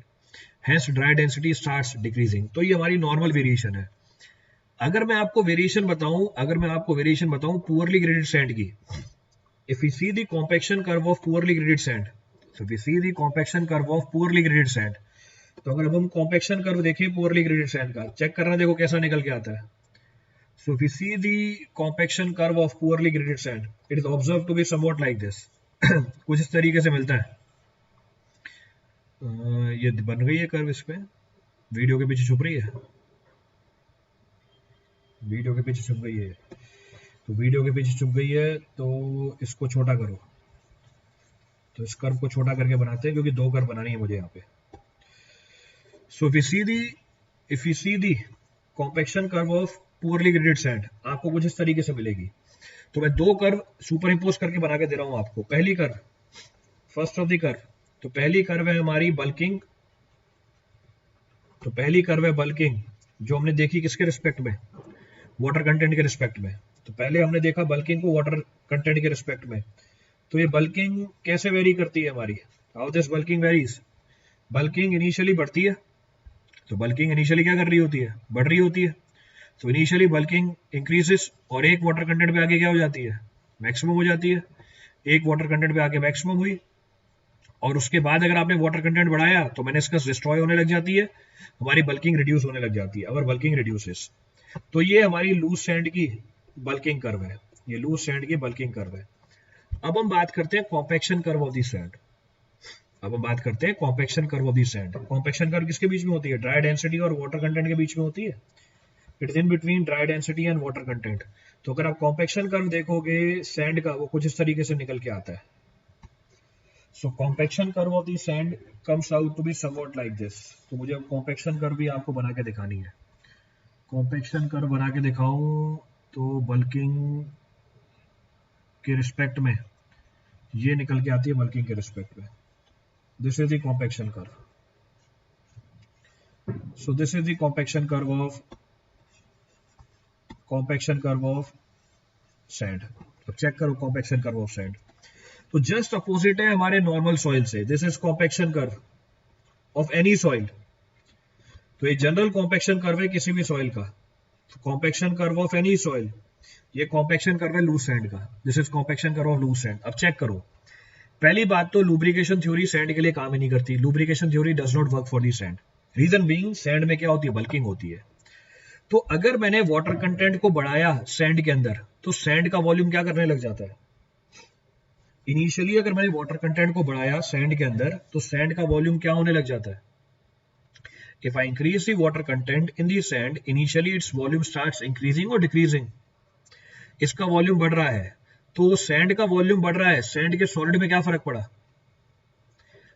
hence dry density starts decreasing. तो ये हमारी नॉर्मल वेरिएशन है। अगर मैं आपको वेरिएशन बताऊं पुअरली ग्रेडेड सैंड की, if we see the compaction curve of poorly graded sand, so if we see the compaction curve of poorly graded sand, तो अगर अब हम compaction curve देखें poorly graded sand का, चेक करना देखो कैसा निकल के आता है। So if we see the compaction curve of poorly graded sand, it is observed to be somewhat like this कुछ इस तरीके से मिलता है। ये बन गई है कर्व, इसमें वीडियो के पीछे छुप रही है, वीडियो के पीछे छुप गई है, तो वीडियो के पीछे छुप गई है तो इसको छोटा करो, तो इस कर्व को छोटा करके बनाते हैं क्योंकि दो कर्व बनानी है मुझे यहाँ पे। So if you see the compaction curve of poorly graded sand, आपको कुछ इस तरीके से मिलेगी। तो मैं दो कर्व सुपर इंपोज करके बना के दे रहा हूं आपको। पहली curve, first of the curve, तो पहली कर्व है हमारी बल्किंग, तो पहली कर्व है बल्किंग जो हमने देखी किसके रिस्पेक्ट में, वाटर कंटेंट के रिस्पेक्ट में। तो पहले हमने देखा बल्किंग को वाटर कंटेंट के रिस्पेक्ट में। तो ये बल्किंग कैसे वेरी करती है हमारी, how this bulking varies, bulking initially बढ़ती है, तो बल्किंग इनिशियली क्या कर रही होती है, बढ़ रही होती है। तो इनिशियली बल्किंग इंक्रीजेस और एक वाटर कंटेंट पे आके क्या हो जाती है, मैक्सिमम हो जाती है। एक वाटर कंटेंट पे आके मैक्सिमम हुई और उसके बाद अगर आपने वाटर कंटेंट बढ़ाया तो मेनिस्कस डिस्ट्रॉय होने लग जाती है, हमारी बल्किंग रिड्यूस होने लग जाती है, अवर बल्किंग रिड्यूसेस। तो ये हमारी लूज सैंड की बल्किंग कर्व है, ये लूज सैंड की बल्किंग कर्व है। अब हम बात करते हैं compaction curve of the sand. अब हम बात करते हैं compaction curve of the sand. Compaction curve किसके बीच में होती है, ड्राई डेंसिटी और वाटर कंटेंट के बीच में होती है। It is in between dry density and water content. तो अगर आप कॉम्पैक्शन कर्व देखोगे सैंड का, वो कुछ इस तरीके से निकल के आता है। So compaction curve of the sand comes out to be somewhat like this. तो मुझे अब कॉम्पैक्शन कर्व भी आपको बना के दिखानी है। कॉम्पैक्शन कर्व बना के दिखाऊं तो बल्किंग के रिस्पेक्ट में ये निकल के आती है, बल्किंग के रिस्पेक्ट में। This is the compaction curve. So this is the compaction curve of sand. अब चेक करो कॉम्पैक्शन कर्व ऑफ सैंड, तो जस्ट अपोजिट है हमारे नॉर्मल सॉइल से। This is compaction curve of any soil. तो ये जनरल कॉम्पैक्शन कर्व है किसी भी सॉइल का, तो compaction curve of any soil, ये कॉम्पैक्शन कर्व है लूज सैंड का। This is compaction curve of loose sand. अब चेक करो, पहली बात तो लुब्रिकेशन थ्योरी सैंड के लिए काम ही नहीं करती। Lubrication theory does not work for the sand. Reason being sand में क्या होती है, बल्किंग होती है। तो अगर मैंने वाटर कंटेंट को बढ़ाया सैंड के अंदर तो सैंड का वॉल्यूम क्या करने लग जाता है, इनिशियली अगर मैंने वाटर कंटेंट को बढ़ाया सैंड के अंदर तो सैंड का वॉल्यूम क्या होने लग जाता है। If I increase the water content in the sand, initially its volume starts increasing or decreasing. इसका वॉल्यूम बढ़ रहा है तो सैंड का वॉल्यूम बढ़ रहा है, सैंड के सॉलिड में क्या फर्क पड़ा,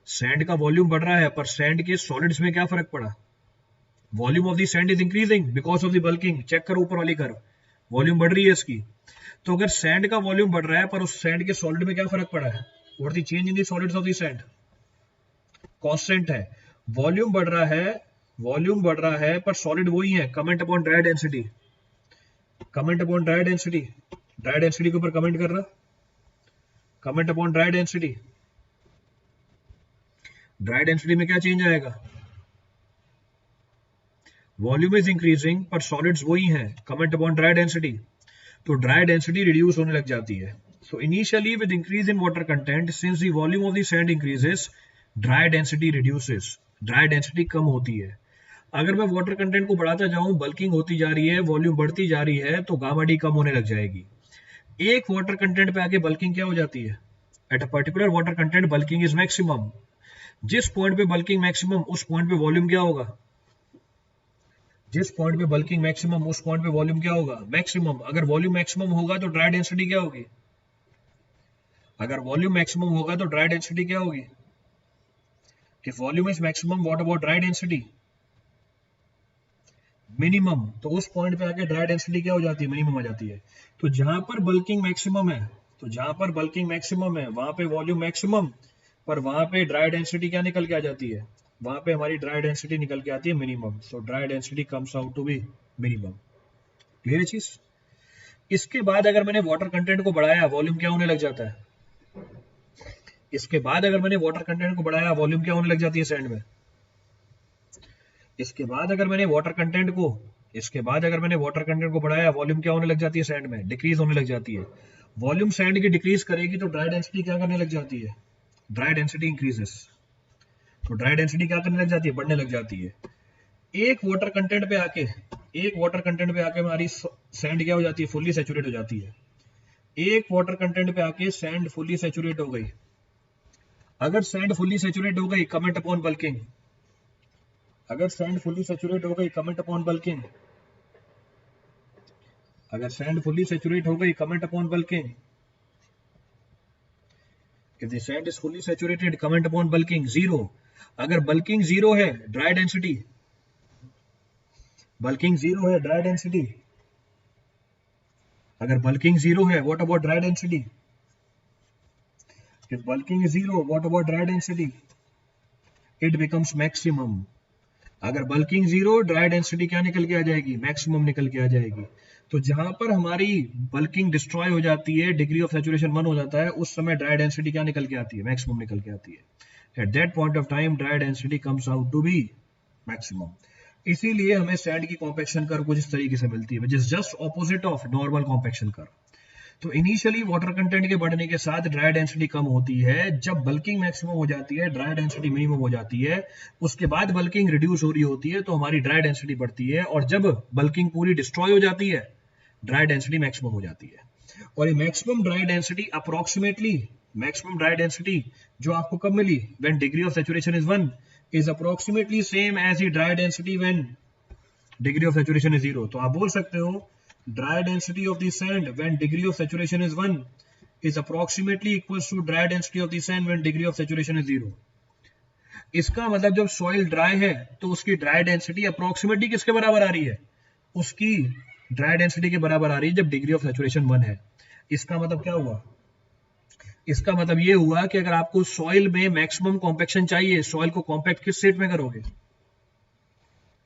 सैंड का वॉल्यूम बढ़ रहा है पर सैंड के सॉलिड्स में क्या फर्क पड़ा, volume of the sand is increasing because of the bulking. Check करो ऊपर वाली कर्व, वॉल्यूम बढ़ रही है इसकी। तो अगर सैंड का वॉल्यूम बढ़ रहा है पर उस सैंड के सॉलिड में क्या फर्क पड़ा है, what the change in the solids of the sand, constant है। वॉल्यूम बढ़ रहा है पर सॉलिड वही है। Comment upon dry density, comment upon dry density, dry density के ऊपर कमेंट करना, comment upon dry density. Dry density में क्या चेंज आएगा, वॉल्यूम इज इंक्रीजिंग पर सॉलिड्स वही हैं। कमेंट अपॉन ड्राई डेंसिटी, तो ड्राई डेंसिटी रिड्यूस होने लग जाती है। So initially with increase in water content since the volume of the sand increases dry density reduces, dry density कम होती है। अगर मैं वाटर कंटेंट को बढ़ाता जाऊं, बल्किंग होती जा रही है, वॉल्यूम बढ़ती जा रही है, तो गामा डी कम होने लग जाएगी। एक वाटर कंटेंट पे आके बल्किंग क्या हो जाती है, at a particular water content bulking is maximum. जिस पॉइंट पे बल्किंग मैक्सिमम उस पॉइंट पे वॉल्यूम क्या होगा, जिस पॉइंट पे बल्किंग मैक्सिमम, उस पॉइंट पे वॉल्यूम क्या होगा, मैक्सिमम। अगर वॉल्यूम मैक्सिमम होगा तो ड्राई डेंसिटी क्या होगी, अगर वॉल्यूम मैक्सिमम होगा तो ड्राई डेंसिटी क्या होगी। If volume is maximum, what about dry density, minimum. तो उस पॉइंट पे आके ड्राई डेंसिटी क्या हो जाती है, मिनिमम आ जाती है। तो जहां पर बल्किंग मैक्सिमम है, तो जहां पर बल्किंग मैक्सिमम है वहां पे वॉल्यूम मैक्सिमम, पर वहां पे ड्राई डेंसिटी क्या निकल के आ जाती है, वहां पे हमारी ड्राई डेंसिटी निकल के आती है minimum. So dry density comes out to be minimum. Clear चीज। इसके बाद अगर मैंने वाटर कंटेंट को बढ़ाया, वॉल्यूम क्या होने लग जाता है। इसके बाद अगर मैंने वाटर कंटेंट को बढ़ाया, वॉल्यूम क्या होने लग जाती है सैंड में। इसके बाद अगर मैंने वाटर कंटेंट को इसके बाद अगर मैंने वाटर कंटेंट को बढ़ाया, वॉल्यूम क्या होने लग जाती है सैंड में, डिक्रीज होने लग जाती है। वॉल्यूम सैंड की डिक्रीज करेगी तो ड्राई डेंसिटी क्या करने लग जाती है, ड्राई डेंसिटी इंक्रीजेस। तो ड्राई डेंसिटी क्या करने लग जाती है, बढ़ने लग जाती है। एक वाटर कंटेंट पे आके एक वाटर कंटेंट पे आके हमारी सैंड क्या हो जाती है, फुल्ली सैचुरेट हो जाती है। एक वाटर कंटेंट पे आके सैंड फुल्ली सैचुरेट हो गई। अगर सैंड फुल्ली सैचुरेट हो गई, कमेंट अपॉन बल्किंग। अगर सैंड फुल्ली सैचुरेट हो गई, कमेंट अपॉन बल्किंग। अगर सैंड फुल्ली सैचुरेट हो गई, comment upon bulking. If the sand is fully saturated, comment upon bulking, zero. अगर बल्किंग जीरो है, ड्राई डेंसिटी, बल्किंग जीरो है, ड्राई डेंसिटी। अगर बल्किंग जीरो है, what about dry density. If bulking is zero, what about dry density, it becomes maximum. अगर बल्किंग जीरो, ड्राई डेंसिटी क्या निकल के आ जाएगी, मैक्सिमम निकल के आ जाएगी। तो जहां पर हमारी बल्किंग डिस्ट्रॉय हो जाती है, डिग्री ऑफ सैचुरेशन 1 हो जाता है, उस समय ड्राई डेंसिटी क्या निकल के आती है, मैक्सिमम निकल के आती है। At that point of time dry density comes out to be maximum. इसीलिए हमें सैंड की कॉम्पैक्शन कर्व कुछ इस तरीके से मिलती है, which is just opposite of normal compaction curve. तो इनिशियली वाटर कंटेंट के बढ़ने के साथ ड्राई डेंसिटी कम होती है। जब बल्किंग मैक्सिमम हो जाती है, ड्राई डेंसिटी मिनिमम हो जाती है। उसके बाद बल्किंग रिड्यूस हो रही होती है, तो हमारी ड्राई डेंसिटी बढ़ती है। और जब बल्किंग पूरी डिस्ट्रॉय हो जाती है, ड्राई डेंसिटी मैक्सिमम हो जाती है। और ये मैक्सिमम ड्राई डेंसिटी जो आपको कब मिली, when degree of saturation is 1, is approximately same as the dry density when degree of saturation is 0। तो आप बोल सकते हो dry density of the sand when degree of saturation is 1 is approximately equals to dry density of the sand when degree of saturation is 0। इसका मतलब जब सॉइल ड्राई है तो उसकी ड्राई डेंसिटी अप्रोक्सीमेटली किसके बराबर आ रही है, उसकी ड्राई डेंसिटी के बराबर आ रही है जब डिग्री ऑफ सैचुरेशन 1 है। इसका मतलब क्या हुआ, इसका मतलब ये हुआ कि अगर आपको सॉइल में मैक्सिमम कॉम्पैक्शन चाहिए, सॉइल को कॉम्पैक्ट किस स्टेट में करोगे।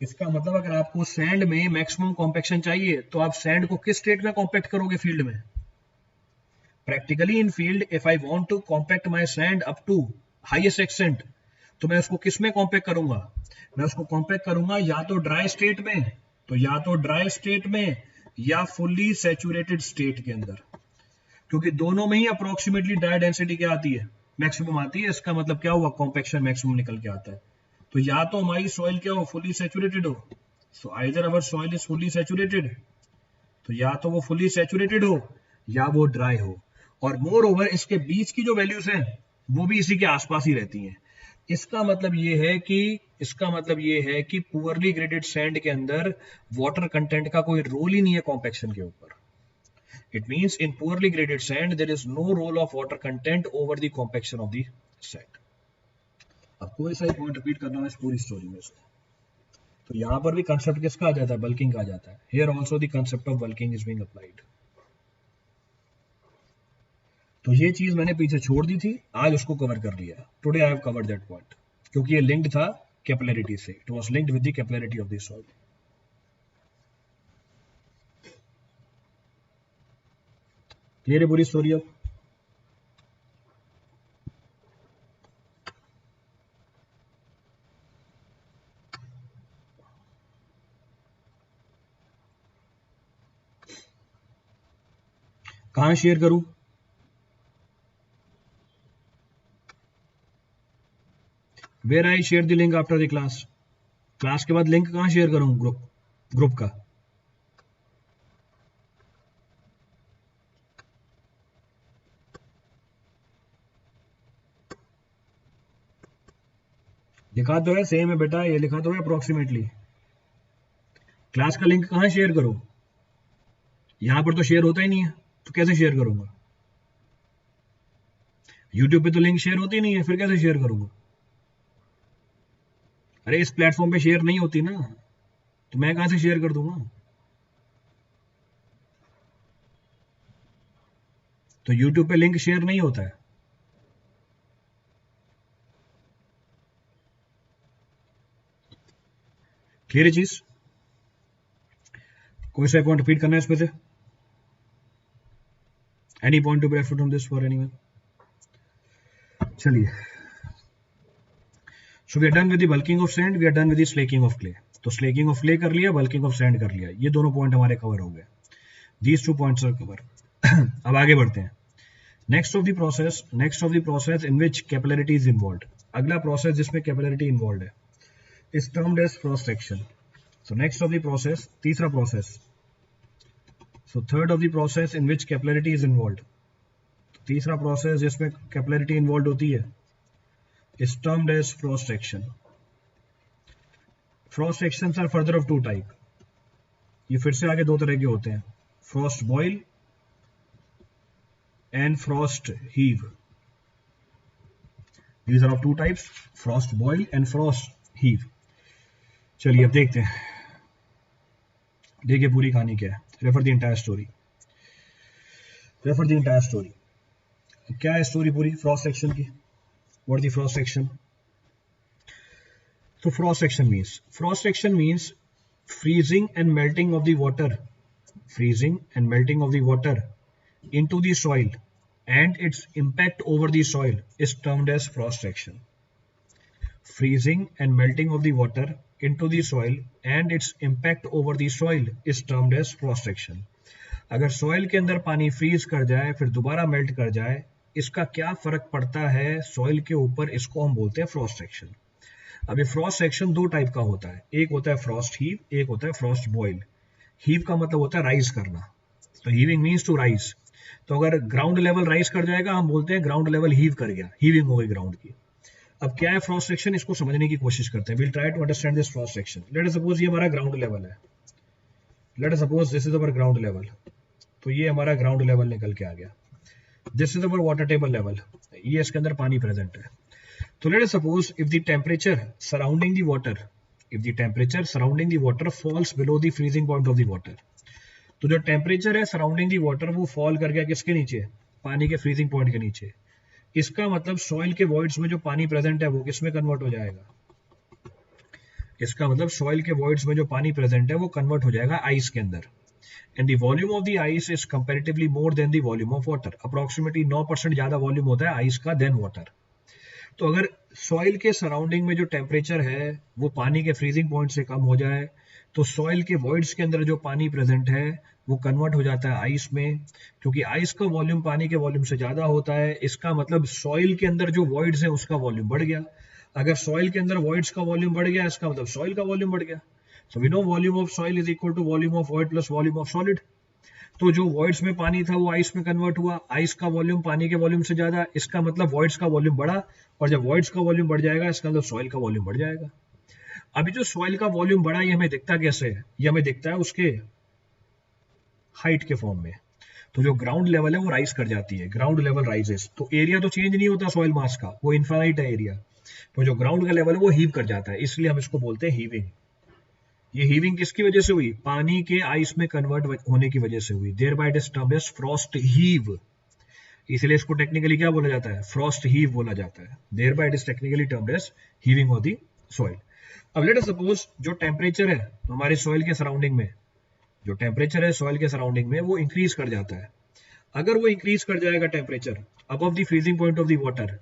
इसका मतलब अगर आपको सैंड में मैक्सिमम कॉम्पैक्शन चाहिए तो आप सैंड को किस स्टेट में कॉम्पैक्ट करोगे, फील्ड में। Practically in field if I want to compact my sand up to highest extent, तो मैं उसको किस में कॉम्पैक्ट करूंगा, मैं उसको कॉम्पैक्ट करूंगा या तो ड्राई स्टेट में, तो या तो ड्राई स्टेट में या फुल्ली सैचुरेटेड स्टेट के अंदर, क्योंकि दोनों में ही अप्रोक्सीमेटली ड्राई डेंसिटी क्या आती है, मैक्सिमम आती है। इसका मतलब क्या हुआ, कॉम्पैक्शन मैक्सिमम निकल के आता है। तो या तो हमारी सॉइल क्या हो, फुल्ली सैचुरेटेड हो, so either our soil is fully saturated, तो या तो वो फुल्ली सैचुरेटेड हो या वो ड्राई हो। और मोर ओवर इसके बीच की जो वैल्यूज हैं वो भी इसी के आसपास ही रहती हैं। इसका मतलब ये है कि पुअरली ग्रेडेड सैंड के अंदर वाटर कंटेंट का कोई रोल ही नहीं है कॉम्पैक्शन के ऊपर। It means in poorly graded sand there is no role of water content over the compaction of the sand. अब कोई सा पॉइंट रिपीट करना है इस पूरी स्टोरी में से। तो यहां पर भी कंसेप्ट किसका आ जाता है, बल्किंग का आ जाता है। Here also the concept of bulking is being applied. तो ये चीज मैंने पीछे छोड़ दी थी, आज उसको कवर कर लिया। Today I have covered that point, क्योंकि ये लिंक्ड था कैपिलरिटी से। It was linked with the capillarity of the soil. Clear है पूरी स्टोरी। अब कहां शेयर करूं, where I share the link after the class. Class के बाद लिंक कहां शेयर करूं, ग्रुप का। लिखा तो है सेम है बेटा, ये लिखा तो है अप्रोक्सीमेटली। क्लास का लिंक कहाँ शेयर करूं? यहां पर तो शेयर होता ही नहीं है, तो कैसे शेयर करूंगा? यूट्यूब पे तो लिंक शेयर होती नहीं है, फिर कैसे शेयर करूंगा? अरे इस प्लेटफॉर्म पे शेयर नहीं होती ना, तो मैं कहां से शेयर कर दूंगा? तो यूट्यूब पे लिंक शेयर नहीं होता है। क्लियर है चीज? कोई सा पॉइंट रिपीट करना है इसमें से? Any point to be refer from this for anyone? चलिए, so we are done with the bulking of sand, we are done with the slaking of clay. तो स्लेकिंग ऑफ क्ले कर लिया, बल्किंग ऑफ सैंड कर लिया, ये दोनों पॉइंट हमारे कवर हो गए। These two points are cover. अब आगे बढ़ते हैं। Next of the process in which capillarity is involved. अगला प्रोसेस जिसमें कैपिलरिटी इन्वॉल्व है is termed as cross section. So next of the process, तीसरा process, so third of the process in which capillarity is involved, तीसरा प्रोसेस जिसमें कैपिलरिटी इन्वॉल्व होती है is termed as frost section. Frost sections are further of two type. ये फिर से आगे दो तरह के होते हैं, frost boil and frost heave. These are of two types, frost boil and frost heave. चलिए अब देखते हैं, देखिए पूरी कहानी क्या है। Refer the entire story, refer the entire story. क्या है स्टोरी पूरी फ्रॉस्ट सेक्शन की? What is the frost section? So frost section means freezing and melting of the water, freezing and melting of the water into the soil and its impact over the soil is termed as frost section. Freezing and melting of the water into the soil and its impact over the soil is termed as frost section. अगर soil के अंदर पानी freeze कर जाए फिर दोबारा melt कर जाए, इसका क्या फर्क पड़ता है सॉइल के ऊपर, इसको हम बोलते हैं फ्रॉस्ट सेक्शन। अब ये फ्रॉस्ट सेक्शन दो टाइप का होता है, एक होता है फ्रॉस्ट हीव, एक होता है फ्रॉस्ट बॉइल। हीव का मतलब होता है राइज करना, तो हीविंग मीन्स टू राइज। तो अगर ग्राउंड लेवल राइज कर जाएगा हम बोलते हैं ग्राउंड लेवल हीव कर गया, हीविंग हो गई ग्राउंड की। अब क्या है फ्रॉस्ट सेक्शन, इसको समझने की कोशिश करते हैं। Will try to understand this frost section. Let us suppose ये हमारा ग्राउंड लेवल है, let us suppose this is our ground level, तो ये हमारा ग्राउंड लेवल निकल के आ गया। This is our water table level, ये इसके अंदर पानी प्रेजेंट है। तो let us suppose if the temperature surrounding the water, if the temperature surrounding the water falls below the freezing point of the water, तो जो टेम्परेचर है सराउंडिंग द वाटर वो फॉल कर गया किसके नीचे? पानी के फ्रीजिंग पॉइंट के नीचे। इसका मतलब सॉइल के वॉइड्स में जो पानी प्रेजेंट है वो किसमें कन्वर्ट हो जाएगा? इसका मतलब सॉइल के वॉइड्स में जो पानी प्रेजेंट है वो कन्वर्ट हो जाएगा आइस के अंदर। And the volume of the ice is comparatively more than the volume of water. Approximately 9% ज्यादा वॉल्यूम होता है आइस का देन वाटर। तो अगर सॉइल के सराउंडिंग में जो टेम्परेचर है वो पानी के फ्रीजिंग पॉइंट से कम हो जाए तो सॉइल के वॉइड्स के अंदर जो पानी प्रेजेंट है वो कन्वर्ट हो जाता है आइस में, क्योंकि आइस का वॉल्यूम पानी के वॉल्यूम से ज्यादा होता है। इसका मतलब सॉइल के अंदर जो वॉइड्स है उसका वॉल्यूम बढ़ गया। अगर सॉइल के अंदर वॉइड्स का वॉल्यूम बढ़ गया इसका मतलब सॉइल का वॉल्यूम बढ़ गया। So we know volume of soil is equal to volume of void plus volume of solid. तो जो वॉइड्स में पानी था वो आइस में कन्वर्ट हुआ, आइस का वॉल्यूम पानी के वॉल्यूम से ज्यादा, इसका मतलब वॉइड्स का वॉल्यूम बढ़ा, और जब वॉइड्स का वॉल्यूम बढ़ जाएगा इसका मतलब सॉइल का वॉल्यूम बढ़ जाएगा। अभी जो सॉइल का वॉल्यूम बढ़ा ये हमें दिखता कैसे है? ये हमें दिखता है उसके हाइट के फॉर्म में। तो जो ग्राउंड लेवल है वो राइज कर जाती है, ग्राउंड लेवल राइजेस। तो एरिया तो चेंज नहीं होता सॉइल मास का, वो इनफाइनाइट है एरिया। तो जो ग्राउंड का लेवल है वो हीव कर जाता है, इसलिए हम इसको बोलते हैं हीविंग। ये हीविंग किसकी वजह से हुई? पानी के आइस में कन्वर्ट होने की वजह से हुई। Thereby it is termed as frost heave, इसलिए इसको टेक्निकली क्या बोला जाता है? फ्रॉस्ट हीव बोला जाता है। Thereby it is technically termed as heaving of the soil. अब लेट अस सपोज जो टेम्परेचर है हमारे सॉइल के सराउंडिंग में, जो टेम्परेचर है सॉइल के सराउंडिंग में वो इंक्रीज कर जाता है। अगर वो इंक्रीज कर जाएगा temperature above the freezing point of the water,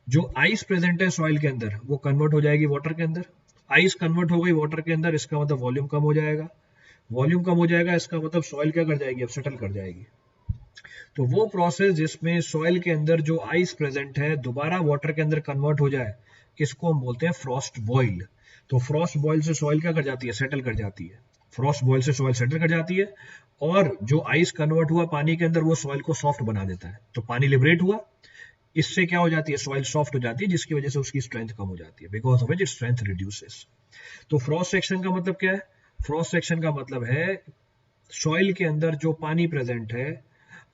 जो आइस प्रेजेंट है सॉइल के अंदर वो कन्वर्ट हो जाएगी वाटर के अंदर। आइस कन्वर्ट हो गई वाटर के अंदर, इसका मतलब वॉल्यूम कम हो जाएगा। वॉल्यूम कम हो जाएगा इसका मतलब सॉइल क्या कर जाएगी? अब सेटल कर जाएगी। तो वो प्रोसेस जिसमें सॉइल के अंदर जो आइस प्रेजेंट है दोबारा वाटर के अंदर कन्वर्ट हो जाए, इसको हम बोलते हैं फ्रॉस्ट बॉइल। तो फ्रॉस्ट बॉइल से सॉइल क्या कर जाती है? सेटल कर जाती है। फ्रॉस्ट बॉइल से सॉइल सेटल कर जाती है, और जो आइस कन्वर्ट हुआ पानी के अंदर वो सॉइल को सॉफ्ट बना देता है। तो पानी लिबरेट हुआ, इससे क्या हो जाती है? सॉइल सॉफ्ट हो जाती है, जिसकी वजह से उसकी स्ट्रेंथ कम हो जाती है, because of it strength reduces. तो फ्रॉस्ट सेक्शन का मतलब क्या है? फ्रॉस्ट सेक्शन का मतलब है सॉइल के अंदर जो पानी प्रेजेंट है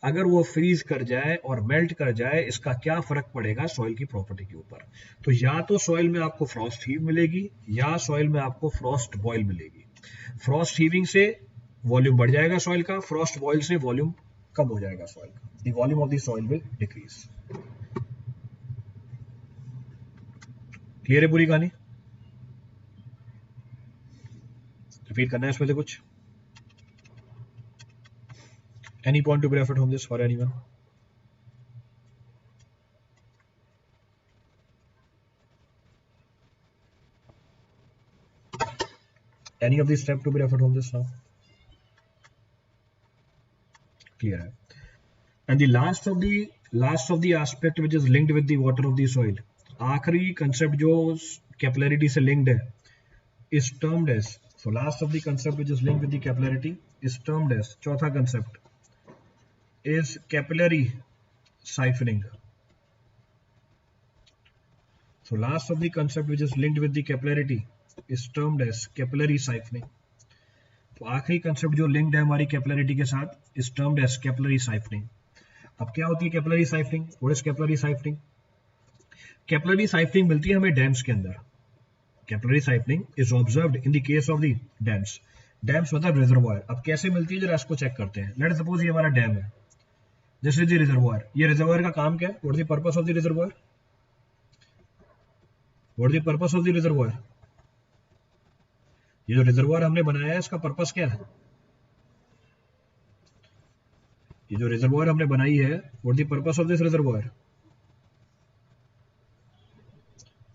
अगर वो फ्रीज कर जाए और मेल्ट कर जाए, इसका क्या फर्क पड़ेगा सॉइल की प्रॉपर्टी के ऊपर। तो या तो सॉइल में आपको फ्रॉस्ट हीव मिलेगी या सॉइल में आपको फ्रॉस्ट बॉयल मिलेगी। फ्रॉस्ट हीविंग से वॉल्यूम बढ़ जाएगा सॉइल का, फ्रॉस्ट बॉयल से वॉल्यूम कम हो जाएगा सॉइल का, the volume of the soil will decrease. Clear है पूरी कहानी? रिपीट करना है इसमें से कुछ? Any point to be referred from this for anyone? Any of these steps to be referred from this now? Clear है? And the last of the aspect which is linked with the water of the soil, आखिरी concept जो capillarity से linked है is termed as, so last of the concept which is linked with the capillarity is termed as, चौथा concept is capillary siphoning. So last of the concept which is linked with the capillarity is termed as capillary siphoning. तो आखिरी कंसेप्ट जो लिंक्ड है हमारी कैपिलरिटी के साथ is termed as capillary siphoning. अब क्या होती है capillary siphoning? What is capillary siphoning? Capillary siphoning मिलती है हमें डैम्स के अंदर। Capillary siphoning is observed in the case of the dams. Dams मतलब रिजर्वॉयर। अब कैसे मिलती है जरा इसको चेक करते हैं। लेट्स सपोज ये हमारा डैम है, दिस इज द रिजर्वॉयर। ये रिजर्वॉयर का काम क्या है? What is the purpose of the reservoir? What is the purpose of the reservoir? ये जो रिजर्वॉयर हमने बनाया है इसका पर्पस क्या है? ये जो रिजर्वॉयर हमने बनाई है, what the purpose of this reservoir?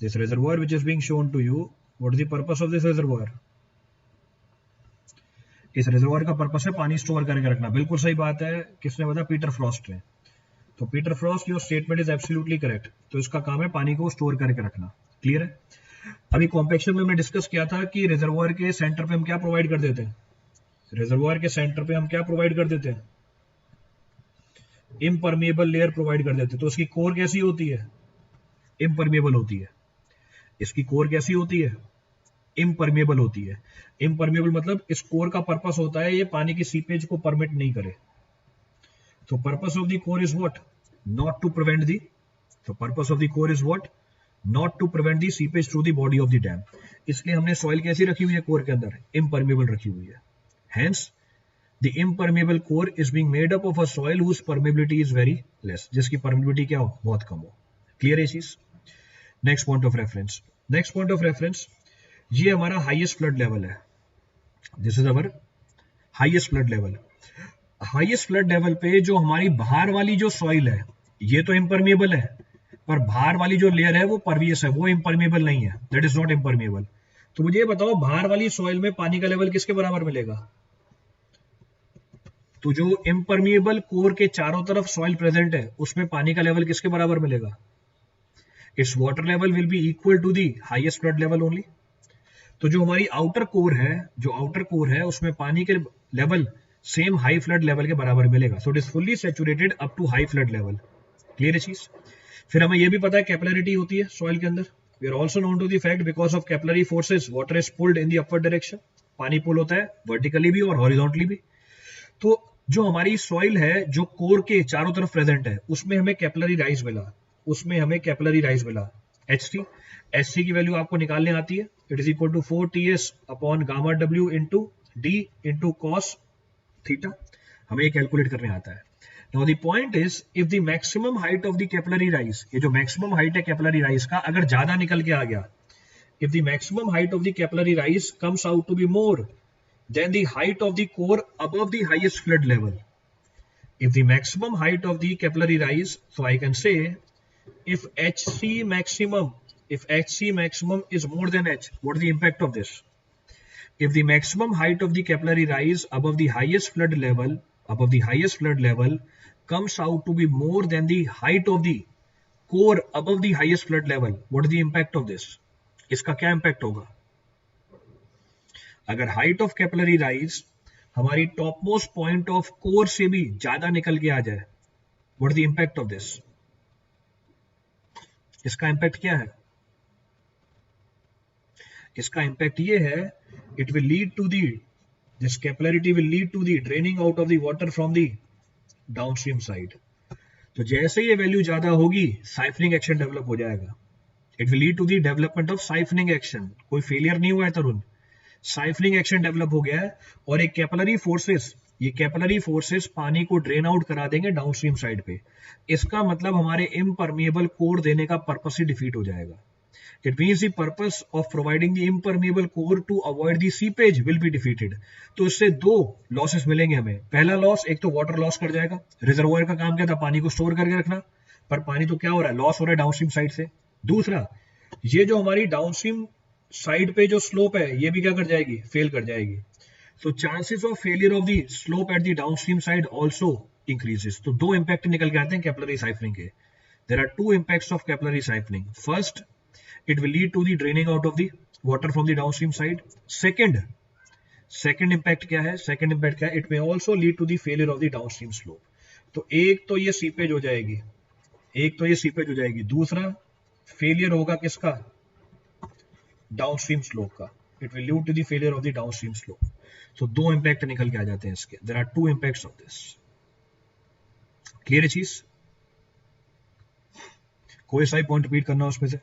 This reservoir which is being shown to you, what is the purpose of this reservoir? इस रिजर्वॉयर का पर्पस है पानी स्टोर करके रखना। बिल्कुल सही बात है। किसने बताया? पीटर फ्रॉस्ट ने। तो Peter Frost, your statement is absolutely correct. तो इसका काम है पानी को स्टोर करके रखना। क्लियर है? अभी कॉम्पेक्शन में हमने डिस्कस किया था कि रिजर्वॉयर के सेंटर पे हम क्या प्रोवाइड कर देते हैं? रिजर्वॉयर के सेंटर पे हम क्या प्रोवाइड कर देते हैं? इम्परमेबल लेयर प्रोवाइड कर देते हैं। तो उसकी कोर कैसी होती है? इम्परमेबल होती है। इसकी कोर कैसी होती है? इम्परमेबल होती है। इम्परमेबल मतलब इस कोर का पर्पस होता है ये पानी की सीपेज को परमिट नहीं करे। तो purpose of the core is what? Not to prevent the, तो purpose of the core is what? Not to prevent the seepage through the body of the dam. इसलिए हमने सॉइल कैसी रखी हुई है कोर के अंदर? इम्परमेबल रखी हुई है। Hence the impermeable core is being made up of a soil whose permeability is very less, जिसकी परमेबिलिटी क्या हो? बहुत कम हो। क्लियर है चीज? Next point of reference. Next point of reference, ये हमारा हाईएस्ट फ्लड लेवल है। This is our highest flood level. Highest flood level पे जो हमारी बाहर वाली जो सॉइल है ये तो इम्परमेबल है, पर बाहर वाली जो लेयर है वो परवियस है, वो इम्परमेबल नहीं है। That is not impermeable. तो मुझे ये बताओ बाहर वाली सॉइल में पानी का लेवल किसके बराबर मिलेगा? तो जो इम्परमेबल कोर के चारों तरफ सॉइल प्रेजेंट है उसमें पानी का लेवल किसके बराबर मिलेगा? It's water level will be equal to the highest flood level only. तो जो हमारी आउटर कोर है, जो आउटर कोर है उसमें पानी के level same high flood level के बराबर मिलेगा। So it is fully saturated up to high flood level. Clear है चीज? फिर हमें यह भी पता है कैपिलरिटी होती है सॉइल के अंदर। We are also known to the fact because of capillary forces water is pulled in the upward direction. पानी पुल होता है वर्टिकली भी और हॉरिजॉन्टली भी। तो जो हमारी सॉइल है जो कोर के चारों तरफ प्रेजेंट है उसमें हमें कैपिलरी राइज मिला, उसमें हमें कैपिलरी राइज मिला HT। HT की वैल्यू आपको निकालने आती है। It is equal to 4TS upon gamma W into D into cos theta. हमें ये कैलकुलेट करने आता है। Now the point is if the maximum height of the capillary rise, ये जो मैक्सिमम हाइट है कैपिलरी राइज का अगर ज्यादा निकल के आ गया, if the maximum height of the capillary rise comes out to be more than the height of the core above the highest flood level, if the maximum height of the capillary rise, so I can say if HC maximum is more than H, what is the impact of this? If the maximum height of the capillary rise above the highest flood level comes out to be more than the height of the core above the highest flood level, what is the impact of this? इसका क्या impact होगा? अगर height of capillary rise हमारी top most point of core से भी ज्यादा निकल के आ जाए, what is the impact of this? इसका इंपैक्ट क्या है? इसका इंपैक्ट ये है it will lead to the, this capillarity will lead to the draining out of the water from the downstream side. तो जैसे ये वैल्यू ज्यादा होगी साइफनिंग एक्शन डेवलप हो जाएगा. It will lead to the development of siphoning action. कोई फेलियर नहीं हुआ है तरुण, साइफनिंग एक्शन डेवलप हो गया है. और एक कैपिलरी फोर्सेस, ये कैपिलरी फोर्सेस पानी को ड्रेन आउट करा देंगे डाउनस्ट्रीम साइड पे. इसका मतलब हमारे इम्परमिएबल कोर देने का पर्पस ही डिफीट हो जाएगा. It means the purpose of providing the impermeable core to avoid the seepage will be defeated. तो इससे दो लॉसेस मिलेंगे हमें. पहला लॉस, एक तो वाटर लॉस कर जाएगा. रिजर्वोयर का काम क्या था, पानी को स्टोर करके रखना, पर पानी तो क्या हो रहा है, लॉस हो रहा है डाउनस्ट्रीम साइड से. दूसरा, ये जो हमारी डाउनस्ट्रीम साइड पे जो स्लोप है ये भी क्या कर जाएगी, फेल कर जाएगी. So chances of failure of the slope at the downstream side also increases. तो दो इम्पैक्ट निकल के आते हैं कैपिलरी साइफनिंग के. There are two impacts of capillary siphoning. First, it will lead to the draining out of the water from the downstream side. Second impact क्या है, second impact क्या है, it may also lead to the failure of the downstream slope. तो एक तो ये सीपेज हो जाएगी, एक तो ये सीपेज हो जाएगी, दूसरा फेलियर होगा किसका, डाउनस्ट्रीम स्लोप का. It will lead to the failure of the downstream slope. तो दो इम्पैक्ट निकल के आ जाते हैं इसके. There are two impacts of this. Clear है चीज? कोई सा पॉइंट रिपीट करना उसमें से,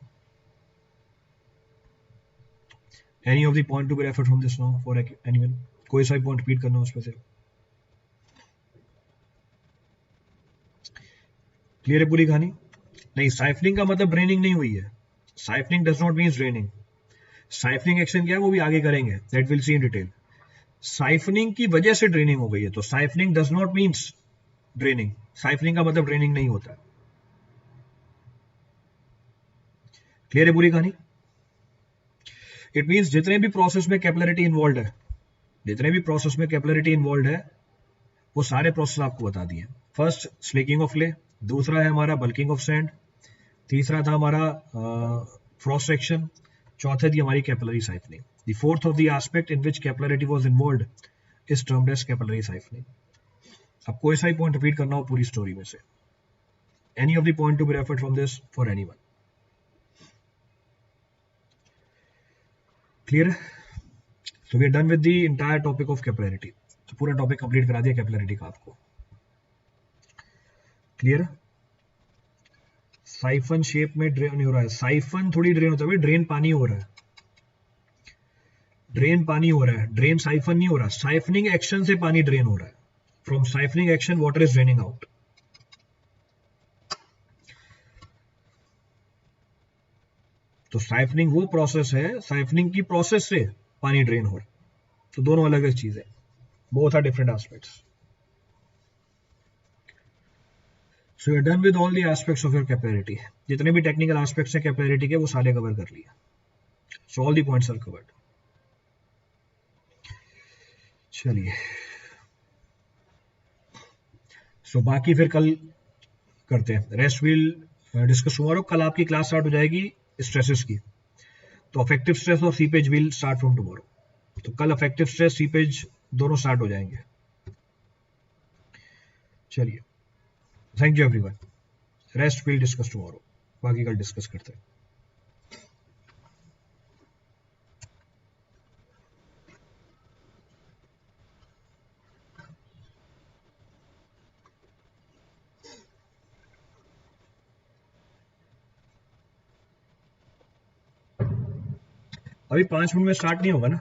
any of the point to be referred from this now for anyone. कोई सा पॉइंट रिपीट करना उसमें से. क्लियर है पूरी कहानी? नहीं, साइफनिंग का मतलब ड्रेनिंग नहीं हुई है. Siphoning does not means draining. Siphoning action क्या है वो भी आगे करेंगे, that will see in detail. Siphoning की वजह से ड्रेनिंग हो गई है, तो siphoning does not means draining. Siphoning का मतलब ड्रेनिंग नहीं होता है. क्लियर है पूरी कहानी? इट मीन्स जितने भी प्रोसेस में कैपिलरिटी इन्वॉल्व है, जितने भी प्रोसेस में कैपिलरिटी इन्वॉल्व है, वो सारे प्रोसेस आपको बता दिए. फर्स्ट स्लेकिंग ऑफ क्ले, दूसरा है हमारा बल्किंग ऑफ सैंड, तीसरा था हमारा फ्रॉस्ट सेक्शन, चौथे थी हमारी capillary siphoning. The fourth of the aspect in which capillarity was involved is termed as capillary siphoning. अब कोई सा ही पॉइंट रिपीट करना हो पूरी स्टोरी में से, any of the point to be referred from this for anyone. Clear है? So we are done with the entire topic of capillarity. तो पूरा टॉपिक कंप्लीट करा दिया कैपिलरिटी का आपको. क्लियर? साइफन शेप में ड्रेन नहीं हो रहा है. साइफन थोड़ी ड्रेन होता है, ड्रेन पानी हो रहा है, ड्रेन पानी हो रहा है, ड्रेन साइफन नहीं हो रहा. साइफनिंग एक्शन से पानी ड्रेन हो रहा है. From siphoning action water is draining out. तो साइफनिंग वो प्रोसेस है, साइफनिंग की प्रोसेस से पानी ड्रेन हो रहा है. तो दोनों अलग अलग चीज है, both are different aspects. So you are done with all the aspects of your capillarity. जितने भी टेक्निकल एस्पेक्ट्स हैं कैपिलरिटी के वो सारे कवर कर लिए. So all the points are covered. चलिए, सो बाकी फिर कल करते हैं. Rest will discuss tomorrow. कल आपकी क्लास स्टार्ट हो जाएगी स्ट्रेसेस की, तो अफेक्टिव स्ट्रेस और seepage will start from tomorrow. तो कल अफेक्टिव स्ट्रेस सीपेज दोनों स्टार्ट हो जाएंगे. चलिए, thank you everyone. Rest will discuss tomorrow. बाकी कल डिस्कस करते हैं. अभी 5 मिनट में स्टार्ट नहीं होगा ना,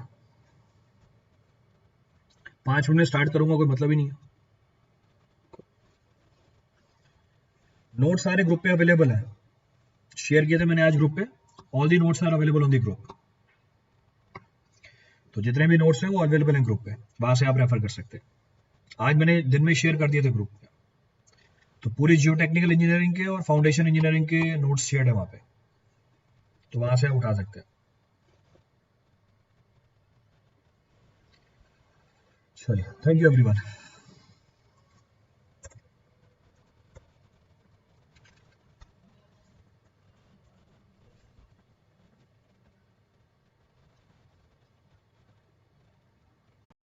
5 मिनट में स्टार्ट करूंगा कोई मतलब ही नहीं है. नोट्स सारे ग्रुप पे अवेलेबल है, शेयर किए थे मैंने आज ग्रुप पे. All the notes are available on the group. तो जितने भी नोट्स हैं वो अवेलेबल हैं ग्रुप पे, वहां से आप रेफर कर सकते हैं. आज मैंने दिन में शेयर कर दिए थे ग्रुप पे. तो पूरी जियो टेक्निकल इंजीनियरिंग के और फाउंडेशन इंजीनियरिंग के नोट्स शेयर है वहां पे, तो वहां से आप उठा सकते हैं. चलिए, थैंक यू एवरीवन.